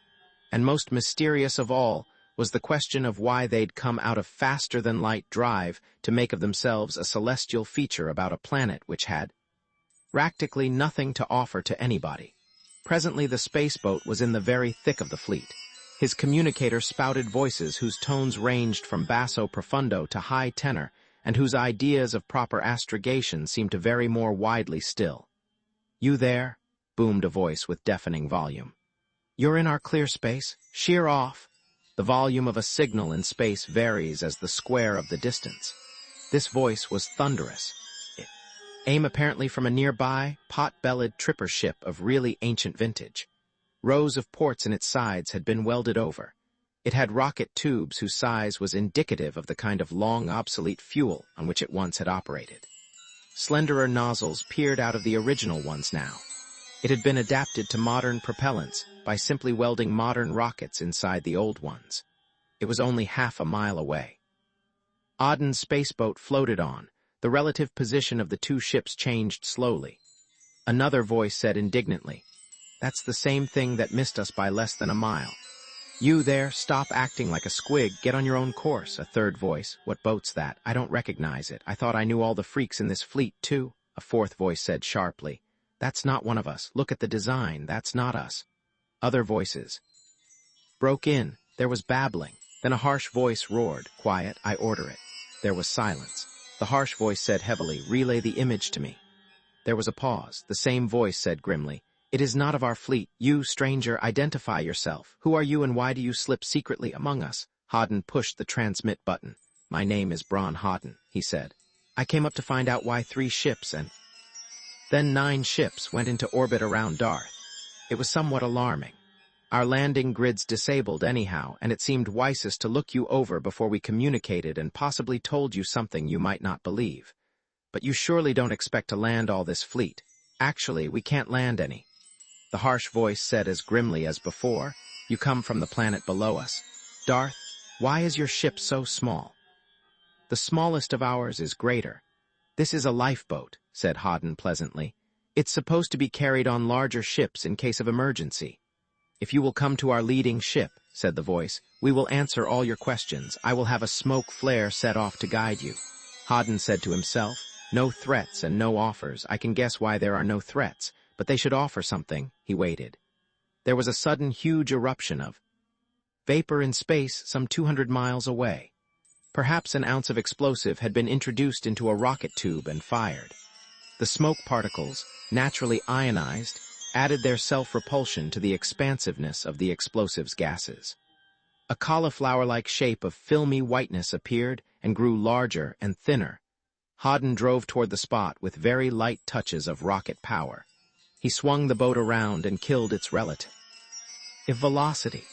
And most mysterious of all was the question of why they'd come out of faster-than-light drive to make of themselves a celestial feature about a planet which had practically nothing to offer to anybody. Presently the spaceboat was in the very thick of the fleet. His communicator spouted voices whose tones ranged from basso profundo to high tenor, and whose ideas of proper astrogation seemed to vary more widely still. "You there?" boomed a voice with deafening volume. "You're in our clear space? Sheer off." The volume of a signal in space varies as the square of the distance. This voice was thunderous. It came apparently from a nearby, pot-bellied tripper ship of really ancient vintage. Rows of ports in its sides had been welded over. It had rocket tubes whose size was indicative of the kind of long obsolete fuel on which it once had operated. Slenderer nozzles peered out of the original ones now. It had been adapted to modern propellants by simply welding modern rockets inside the old ones. It was only half a mile away. Hoddan's spaceboat floated on. The relative position of the two ships changed slowly. Another voice said indignantly, "That's the same thing that missed us by less than a mile." "You there, stop acting like a squig, get on your own course," a third voice. "What boat's that? I don't recognize it. I thought I knew all the freaks in this fleet, too." a fourth voice said sharply. That's not one of us. Look at the design. That's not us. Other voices broke in. There was babbling. Then a harsh voice roared, Quiet, I order it. There was silence. The harsh voice said heavily, Relay the image to me. There was a pause. The same voice said grimly, It is not of our fleet. You, stranger, identify yourself. Who are you and why do you slip secretly among us? Hoddan pushed the transmit button. My name is Bron Hoddan, he said. I came up to find out why 3 ships and then 9 ships went into orbit around Darth. It was somewhat alarming. Our landing grids disabled anyhow, and it seemed wisest to look you over before we communicated and possibly told you something you might not believe. But you surely don't expect to land all this fleet. Actually, we can't land any. The harsh voice said as grimly as before, You come from the planet below us. Darth, why is your ship so small? The smallest of ours is greater. This is a lifeboat, said Hoddan pleasantly. It's supposed to be carried on larger ships in case of emergency. If you will come to our leading ship, said the voice, we will answer all your questions. I will have a smoke flare set off to guide you. Hoddan said to himself, No threats and no offers. I can guess why there are no threats, but they should offer something. He waited. There was a sudden huge eruption of vapor in space some 200 miles away. Perhaps an ounce of explosive had been introduced into a rocket tube and fired. The smoke particles, naturally ionized, added their self-repulsion to the expansiveness of the explosive's gases. A cauliflower-like shape of filmy whiteness appeared and grew larger and thinner. Hoddan drove toward the spot with very light touches of rocket power. He swung the boat around and killed its relative. Velocity.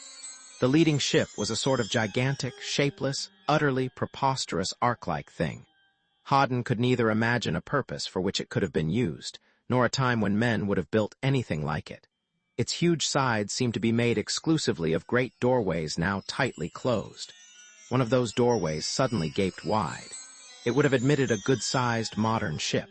The leading ship was a sort of gigantic, shapeless, utterly preposterous ark-like thing. Hoddan could neither imagine a purpose for which it could have been used, nor a time when men would have built anything like it. Its huge sides seemed to be made exclusively of great doorways now tightly closed. One of those doorways suddenly gaped wide. It would have admitted a good-sized modern ship.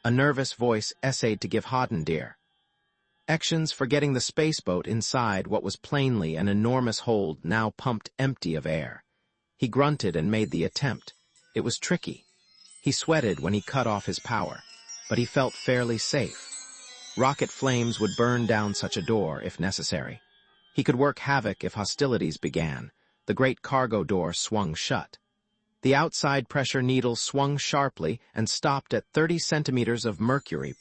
A nervous voice essayed to give Hoddan directions for getting the spaceboat inside what was plainly an enormous hold now pumped empty of air. He grunted and made the attempt. It was tricky. He sweated when he cut off his power, but he felt fairly safe. Rocket flames would burn down such a door if necessary. He could work havoc if hostilities began. The great cargo door swung shut. The outside pressure needle swung sharply and stopped at 30 centimeters of mercury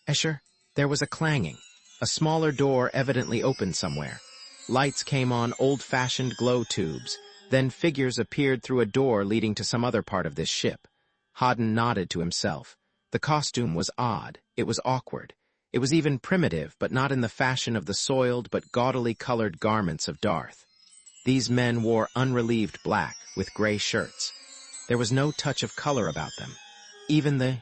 pressure. There was a clanging. A smaller door evidently opened somewhere. Lights came on old-fashioned glow tubes. Then figures appeared through a door leading to some other part of this ship. Hoddan nodded to himself. The costume was odd. It was awkward. It was even primitive, but not in the fashion of the soiled but gaudily colored garments of Darth. These men wore unrelieved black with gray shirts. There was no touch of color about them. Even the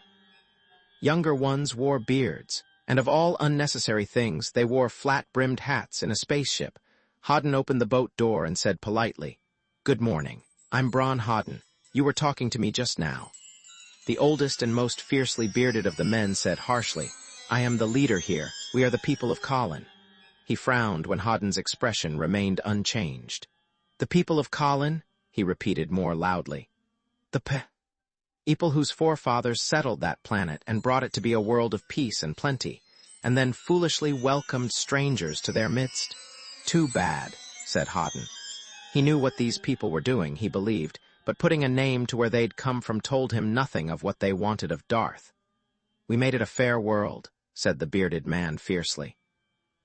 younger ones wore beards. And of all unnecessary things, they wore flat-brimmed hats in a spaceship. Hoddan opened the boat door and said politely, Good morning. I'm Bron Hoddan. You were talking to me just now. The oldest and most fiercely bearded of the men said harshly, I am the leader here. We are the people of Colin. He frowned when Hoddan's expression remained unchanged. The people of Colin? He repeated more loudly. The people whose forefathers settled that planet and brought it to be a world of peace and plenty, and then foolishly welcomed strangers to their midst. Too bad, said Hoddan. He knew what these people were doing, he believed, but putting a name to where they'd come from told him nothing of what they wanted of Darth. We made it a fair world, said the bearded man fiercely.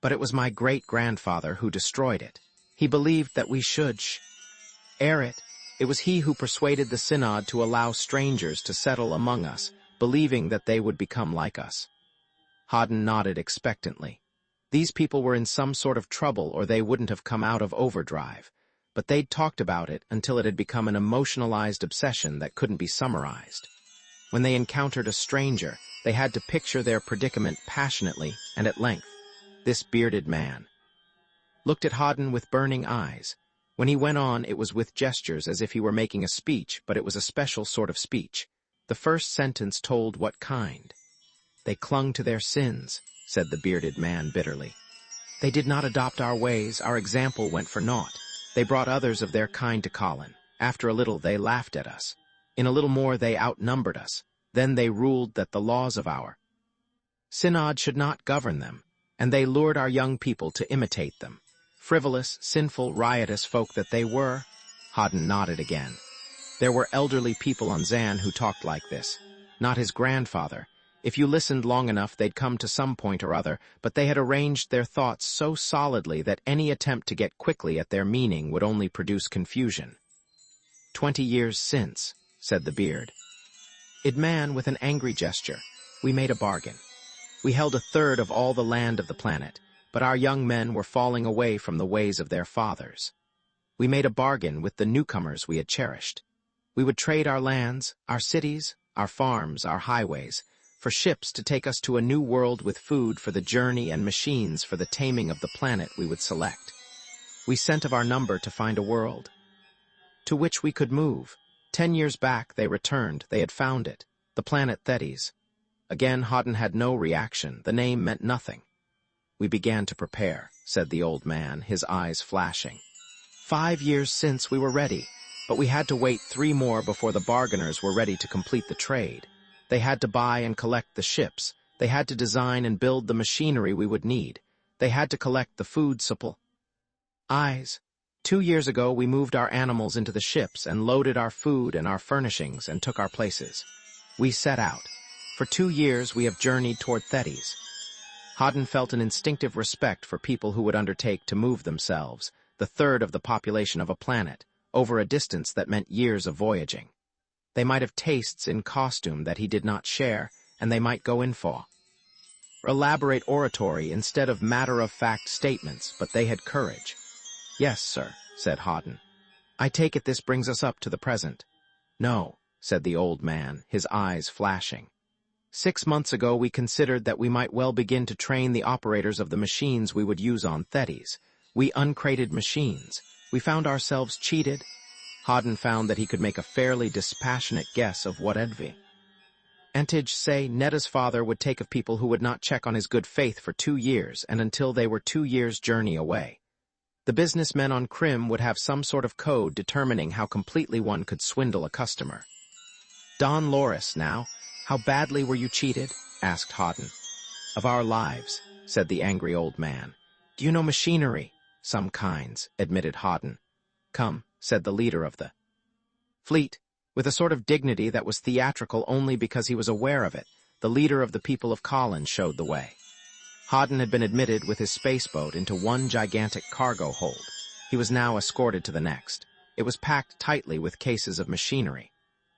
But it was my great-grandfather who destroyed it. He believed that we should share it. It was he who persuaded the Synod to allow strangers to settle among us, believing that they would become like us. Hoddan nodded expectantly. These people were in some sort of trouble or they wouldn't have come out of overdrive, but they'd talked about it until it had become an emotionalized obsession that couldn't be summarized. When they encountered a stranger, they had to picture their predicament passionately and at length. This bearded man looked at Hoddan with burning eyes. When he went on, it was with gestures as if he were making a speech, but it was a special sort of speech. The first sentence told what kind. They clung to their sins, said the bearded man bitterly. They did not adopt our ways, our example went for naught. They brought others of their kind to Colin. After a little, they laughed at us. In a little more, they outnumbered us. Then they ruled that the laws of our synod should not govern them, and they lured our young people to imitate them. Frivolous, sinful, riotous folk that they were. Hoddan nodded again. There were elderly people on Zan who talked like this. Not his grandfather. If you listened long enough, they'd come to some point or other, but they had arranged their thoughts so solidly that any attempt to get quickly at their meaning would only produce confusion. 20 years since, said the beard. Idman, with an angry gesture, we made a bargain. We held a third of all the land of the planet, but our young men were falling away from the ways of their fathers. We made a bargain with the newcomers we had cherished. We would trade our lands, our cities, our farms, our highways, for ships to take us to a new world with food for the journey and machines for the taming of the planet we would select. We sent of our number to find a world to which we could move. 10 years back they returned, they had found it, the planet Thetis. Again Hoddan had no reaction, the name meant nothing. We began to prepare, said the old man, his eyes flashing. 5 years since we were ready, but we had to wait 3 more before the bargainers were ready to complete the trade. They had to buy and collect the ships. They had to design and build the machinery we would need. They had to collect the food supplies. 2 years ago, we moved our animals into the ships and loaded our food and our furnishings and took our places. We set out. For 2 years, we have journeyed toward Thetis. Hoddan felt an instinctive respect for people who would undertake to move themselves, the third of the population of a planet, over a distance that meant years of voyaging. They might have tastes in costume that he did not share, and they might go in for elaborate oratory instead of matter-of-fact statements, but they had courage. Yes, sir, said Hoddan. I take it this brings us up to the present. No, said the old man, his eyes flashing. 6 months ago we considered that we might well begin to train the operators of the machines we would use on Thetis. We uncrated machines. We found ourselves cheated. Hoddan found that he could make a fairly dispassionate guess of what advantage, say, Nedda's father would take of people who would not check on his good faith for 2 years and until they were 2 years' journey away. The businessmen on Krim would have some sort of code determining how completely one could swindle a customer. Don Loris, now, how badly were you cheated? Asked Hoddan. Of our lives, said the angry old man. Do you know machinery? Some kinds, admitted Hoddan. Come, said the leader of the fleet, with a sort of dignity that was theatrical only because he was aware of it. The leader of the people of Colin showed the way. Hoddan had been admitted with his spaceboat into one gigantic cargo hold. He was now escorted to the next. It was packed tightly with cases of machinery.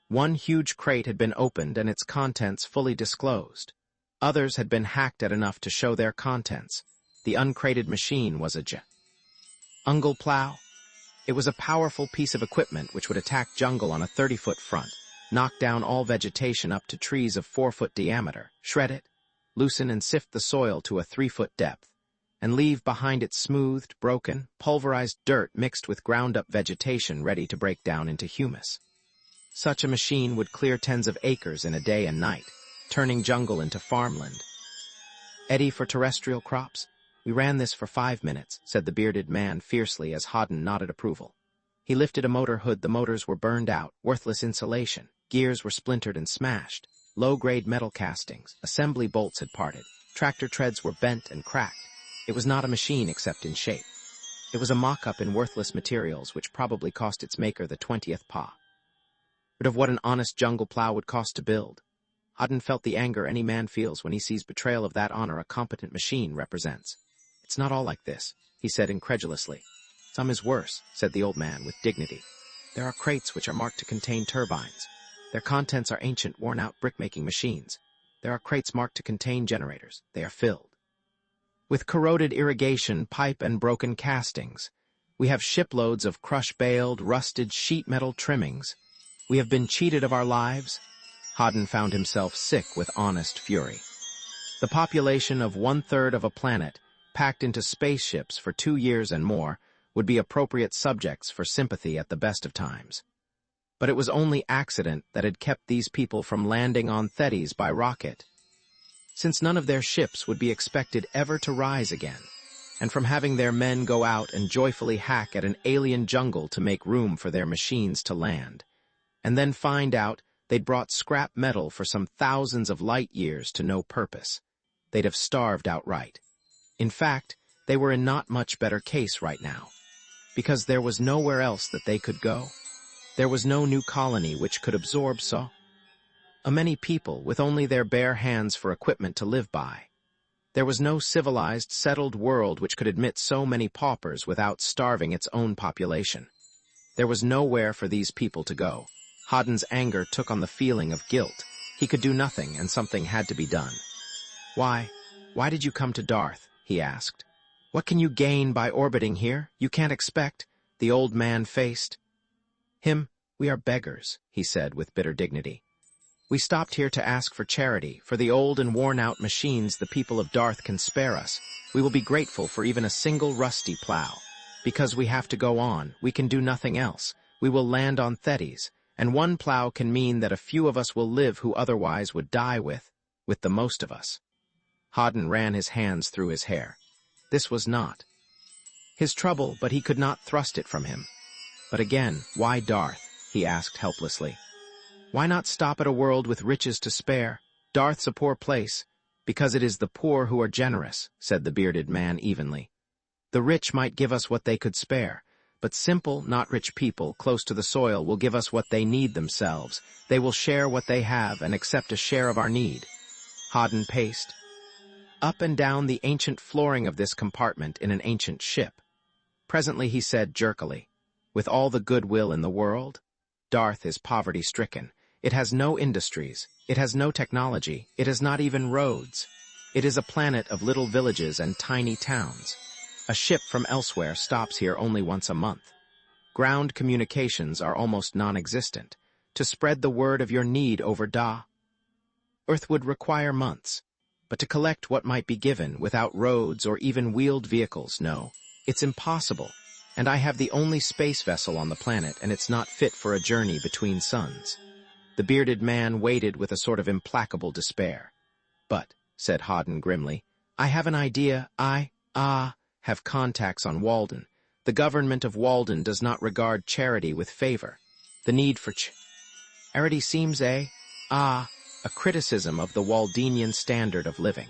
One huge crate had been opened and its contents fully disclosed. Others had been hacked at enough to show their contents. The uncrated machine was a jungle plow. It was a powerful piece of equipment which would attack jungle on a 30-foot front, knock down all vegetation up to trees of 4-foot diameter, shred it, loosen and sift the soil to a 3-foot depth, and leave behind it smoothed, broken, pulverized dirt mixed with ground-up vegetation ready to break down into humus. Such a machine would clear tens of acres in a day and night, turning jungle into farmland. Eddy for terrestrial crops? We ran this for 5 minutes, said the bearded man fiercely as Hoddan nodded approval. He lifted a motor hood. The motors were burned out, worthless insulation. Gears were splintered and smashed. Low-grade metal castings, assembly bolts had parted. Tractor treads were bent and cracked. It was not a machine except in shape. It was a mock-up in worthless materials which probably cost its maker the 20th pa. But of what an honest jungle plow would cost to build. Hoddan felt the anger any man feels when he sees betrayal of that honor a competent machine represents. It's not all like this, he said incredulously. Some is worse, said the old man with dignity. There are crates which are marked to contain turbines. Their contents are ancient, worn-out brick-making machines. There are crates marked to contain generators. They are filled with corroded irrigation, pipe, and broken castings. We have shiploads of crush-baled, rusted sheet metal trimmings. We have been cheated of our lives. Hoddan found himself sick with honest fury. The population of 1/3 of a planet, packed into spaceships for 2 years and more, would be appropriate subjects for sympathy at the best of times. But it was only accident that had kept these people from landing on Thetis by rocket, since none of their ships would be expected ever to rise again, and from having their men go out and joyfully hack at an alien jungle to make room for their machines to land, and then find out They'd brought scrap metal for some thousands of light years to no purpose. They'd have starved outright. In fact, they were in not much better case right now, because there was nowhere else that they could go. There was no new colony which could absorb so many people with only their bare hands for equipment to live by. There was no civilized, settled world which could admit so many paupers without starving its own population. There was nowhere for these people to go. Hoddan's anger took on the feeling of guilt. He could do nothing, and something had to be done. Why did you come to Darth? He asked. What can you gain by orbiting here? You can't expect. The old man faced him. We are beggars, he said with bitter dignity. We stopped here to ask for charity. For the old and worn-out machines the people of Darth can spare us. We will be grateful for even a single rusty plow. Because we have to go on, we can do nothing else. We will land on Thetis, and one plow can mean that a few of us will live who otherwise would die with the most of us. Hoddan ran his hands through his hair. This was not his trouble, but he could not thrust it from him. But again, why Darth? He asked helplessly. Why not stop at a world with riches to spare? Darth's a poor place. Because it is the poor who are generous, said the bearded man evenly. The rich might give us what they could spare, but simple, not rich people close to the soil will give us what they need themselves. They will share what they have and accept a share of our need. Hoddan paced up and down the ancient flooring of this compartment in an ancient ship. Presently he said jerkily, with all the goodwill in the world, Darth is poverty-stricken. It has no industries. It has no technology. It has not even roads. It is a planet of little villages and tiny towns. A ship from elsewhere stops here only once a month. Ground communications are almost non-existent. To spread the word of your need over Earth would require months. But to collect what might be given without roads or even wheeled vehicles, no, it's impossible. And I have the only space vessel on the planet, and it's not fit for a journey between suns. The bearded man waited with a sort of implacable despair. But, said Hoddan grimly, I have an idea. I have contacts on Walden. The government of Walden does not regard charity with favor. The need for charity seems a criticism of the Waldenian standard of living.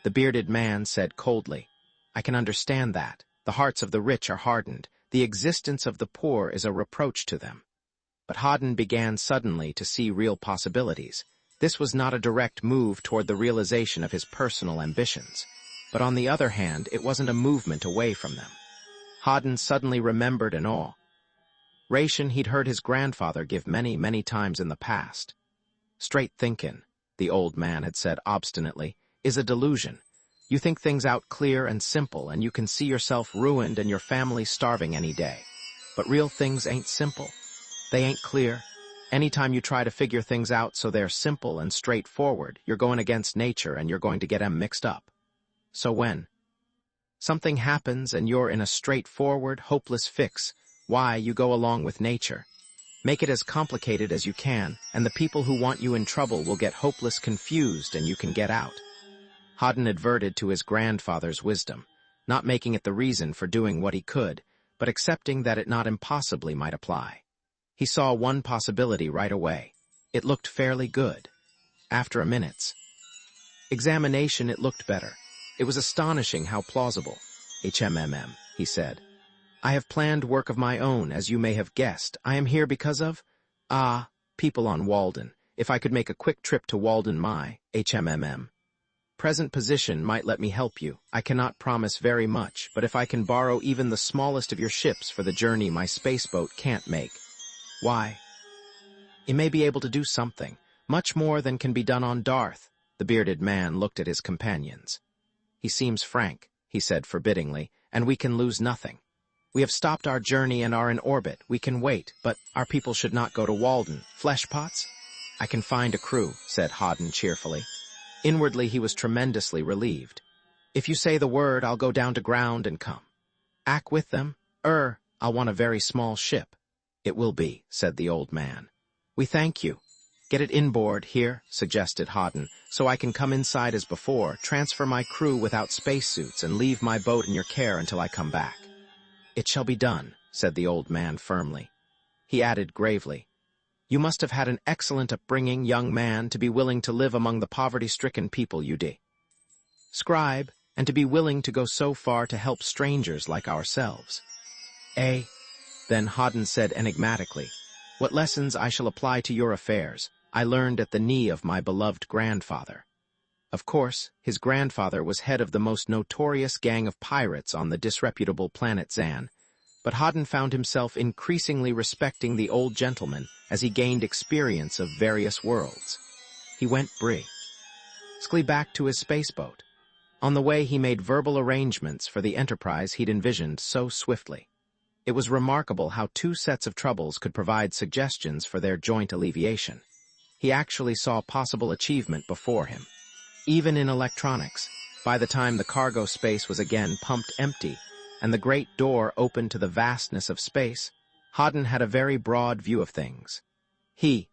The bearded man said coldly, I can understand that. The hearts of the rich are hardened. The existence of the poor is a reproach to them. But Hoddan began suddenly to see real possibilities. This was not a direct move toward the realization of his personal ambitions. But on the other hand, it wasn't a movement away from them. Hoddan suddenly remembered an oration he'd heard his grandfather give many, many times in the past. Straight thinkin', the old man had said obstinately, is a delusion. You think things out clear and simple, and you can see yourself ruined and your family starving any day. But real things ain't simple. They ain't clear. Anytime you try to figure things out so they're simple and straightforward, you're going against nature and you're going to get 'em mixed up. So when something happens and you're in a straightforward, hopeless fix, why, you go along with nature. Make it as complicated as you can, and the people who want you in trouble will get hopeless confused and you can get out. Hoddan adverted to his grandfather's wisdom, not making it the reason for doing what he could, but accepting that it not impossibly might apply. He saw one possibility right away. It looked fairly good. After a minute's examination, it looked better. It was astonishing how plausible. He said. I have planned work of my own, as you may have guessed. I am here because of, people on Walden. If I could make a quick trip to Walden, my, present position might let me help you. I cannot promise very much, but if I can borrow even the smallest of your ships for the journey my spaceboat can't make, why, you may be able to do something, much more than can be done on Darth. The bearded man looked at his companions. He seems frank, he said forbiddingly, and we can lose nothing. We have stopped our journey and are in orbit. We can wait, but our people should not go to Walden. Fleshpots? I can find a crew, said Hoddan cheerfully. Inwardly, he was tremendously relieved. If you say the word, I'll go down to ground and come. Act with them? I'll want a very small ship. It will be, said the old man. We thank you. Get it inboard here, suggested Hoddan, so I can come inside as before, transfer my crew without spacesuits, and leave my boat in your care until I come back. It shall be done, said the old man firmly. He added gravely, You must have had an excellent upbringing, young man, to be willing to live among the poverty-stricken people you describe, and to be willing to go so far to help strangers like ourselves. Eh? Then Hoddan said enigmatically, "What lessons I shall apply to your affairs, I learned at the knee of my beloved grandfather." Of course, his grandfather was head of the most notorious gang of pirates on the disreputable planet Zan, but Hoddan found himself increasingly respecting the old gentleman as he gained experience of various worlds. He went briskly back to his spaceboat. On the way, he made verbal arrangements for the enterprise he'd envisioned so swiftly. It was remarkable how two sets of troubles could provide suggestions for their joint alleviation. He actually saw possible achievement before him. Even in electronics, by the time the cargo space was again pumped empty and the great door opened to the vastness of space, Hoddan had a very broad view of things. He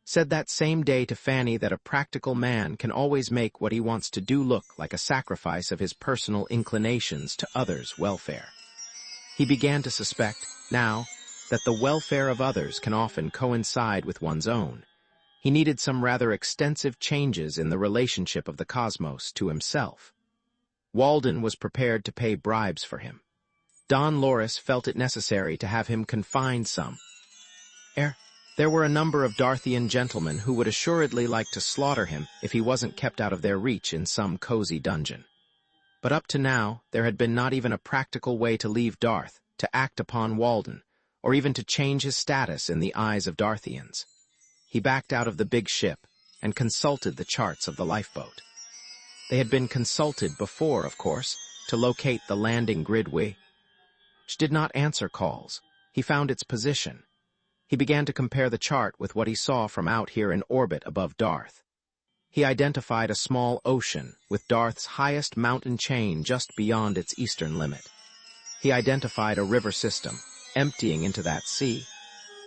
said that same day to Fanny that a practical man can always make what he wants to do look like a sacrifice of his personal inclinations to others' welfare. He began to suspect, now, that the welfare of others can often coincide with one's own. He needed some rather extensive changes in the relationship of the cosmos to himself. Walden was prepared to pay bribes for him. Don Loris felt it necessary to have him confined some. There were a number of Darthian gentlemen who would assuredly like to slaughter him if he wasn't kept out of their reach in some cozy dungeon. But up to now, there had been not even a practical way to leave Darth, to act upon Walden, or even to change his status in the eyes of Darthians. He backed out of the big ship and consulted the charts of the lifeboat. They had been consulted before, of course, to locate the landing grid which did not answer calls. He found its position. He began to compare the chart with what he saw from out here in orbit above Darth. He identified a small ocean with Darth's highest mountain chain just beyond its eastern limit. He identified a river system emptying into that sea,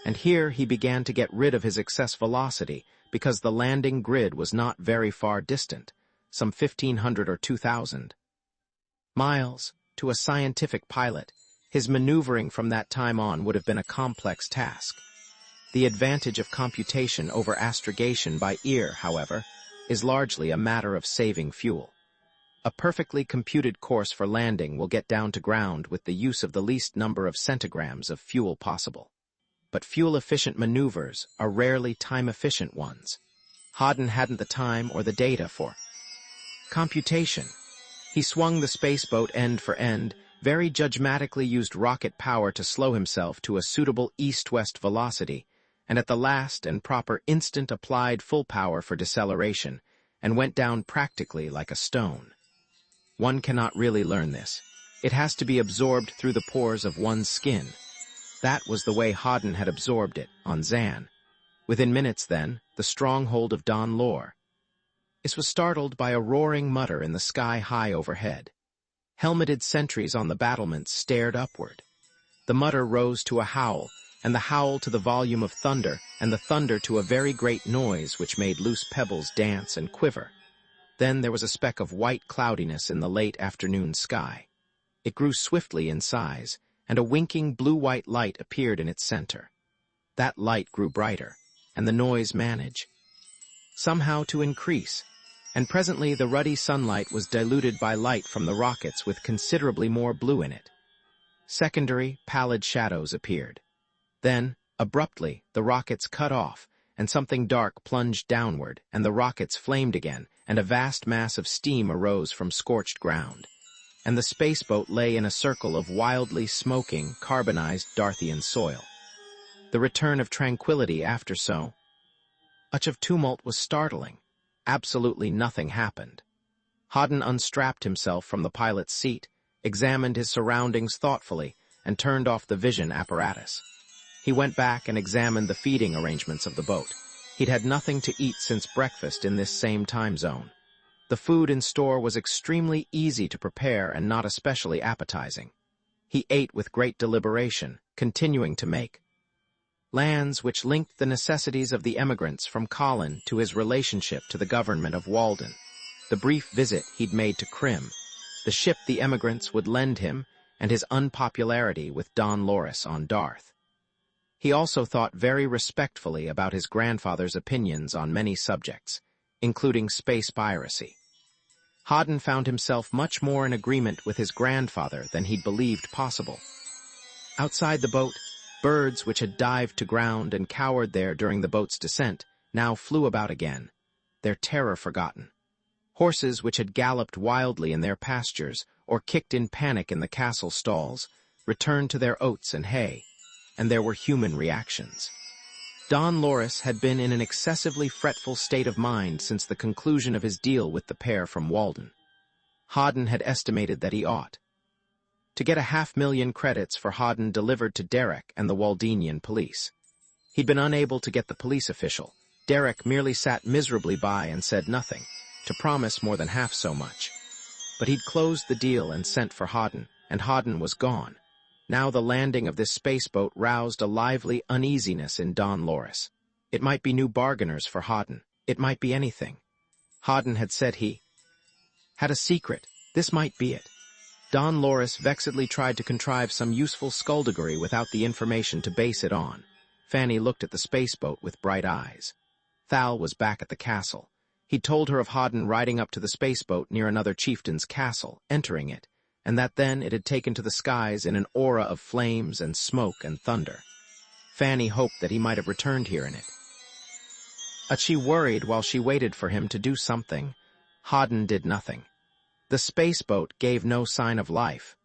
and here he began to get rid of his excess velocity because the landing grid was not very far distant, some 1,500 or 2,000 miles. To a scientific pilot, his maneuvering from that time on would have been a complex task. The advantage of computation over astrogation by ear, however, is largely a matter of saving fuel. A perfectly computed course for landing will get down to ground with the use of the least number of centigrams of fuel possible. But fuel-efficient maneuvers are rarely time-efficient ones. Hoddan hadn't the time or the data for computation. He swung the spaceboat end for end, very judgmatically used rocket power to slow himself to a suitable east-west velocity, and at the last and proper instant applied full power for deceleration, and went down practically like a stone. One cannot really learn this. It has to be absorbed through the pores of one's skin. That was the way Hoddan had absorbed it, on Zan. Within minutes, then, the stronghold of Don Lor. This was startled by a roaring mutter in the sky high overhead. Helmeted sentries on the battlements stared upward. The mutter rose to a howl, and the howl to the volume of thunder, and the thunder to a very great noise which made loose pebbles dance and quiver. Then there was a speck of white cloudiness in the late afternoon sky. It grew swiftly in size, and a winking blue-white light appeared in its center. That light grew brighter, and the noise managed somehow to increase, and presently the ruddy sunlight was diluted by light from the rockets with considerably more blue in it. Secondary, pallid shadows appeared. Then, abruptly, the rockets cut off, and something dark plunged downward, and the rockets flamed again, and a vast mass of steam arose from scorched ground. And the spaceboat lay in a circle of wildly smoking, carbonized Darthian soil. The return of tranquility after so much of tumult was startling. Absolutely nothing happened. Hoddan unstrapped himself from the pilot's seat, examined his surroundings thoughtfully, and turned off the vision apparatus. He went back and examined the feeding arrangements of the boat. He'd had nothing to eat since breakfast in this same time zone. The food in store was extremely easy to prepare and not especially appetizing. He ate with great deliberation, continuing to make plans which linked the necessities of the emigrants from Colin to his relationship to the government of Walden, the brief visit he'd made to Krim, the ship the emigrants would lend him, and his unpopularity with Don Loris on Darth. He also thought very respectfully about his grandfather's opinions on many subjects, including space piracy. Hoddan found himself much more in agreement with his grandfather than he'd believed possible. Outside the boat, birds which had dived to ground and cowered there during the boat's descent now flew about again, their terror forgotten. Horses which had galloped wildly in their pastures or kicked in panic in the castle stalls returned to their oats and hay, and there were human reactions. Don Loris had been in an excessively fretful state of mind since the conclusion of his deal with the pair from Walden. Hoddan had estimated that he ought to get 500,000 credits for Hoddan delivered to Derec and the Waldenian police. He'd been unable to get the police official. Derec merely sat miserably by and said nothing, to promise more than half so much. But he'd closed the deal and sent for Hoddan, and Hoddan was gone. Now the landing of this spaceboat roused a lively uneasiness in Don Loris. It might be new bargainers for Hoddan. It might be anything. Hoddan had said he had a secret. This might be it. Don Loris vexedly tried to contrive some useful skullduggery without the information to base it on. Fanny looked at the spaceboat with bright eyes. Thal was back at the castle. He'd told her of Hoddan riding up to the spaceboat near another chieftain's castle, entering it, and that then it had taken to the skies in an aura of flames and smoke and thunder. Fanny hoped that he might have returned here in it. But she worried while she waited for him to do something. Hoddan did nothing. The spaceboat gave no sign of life.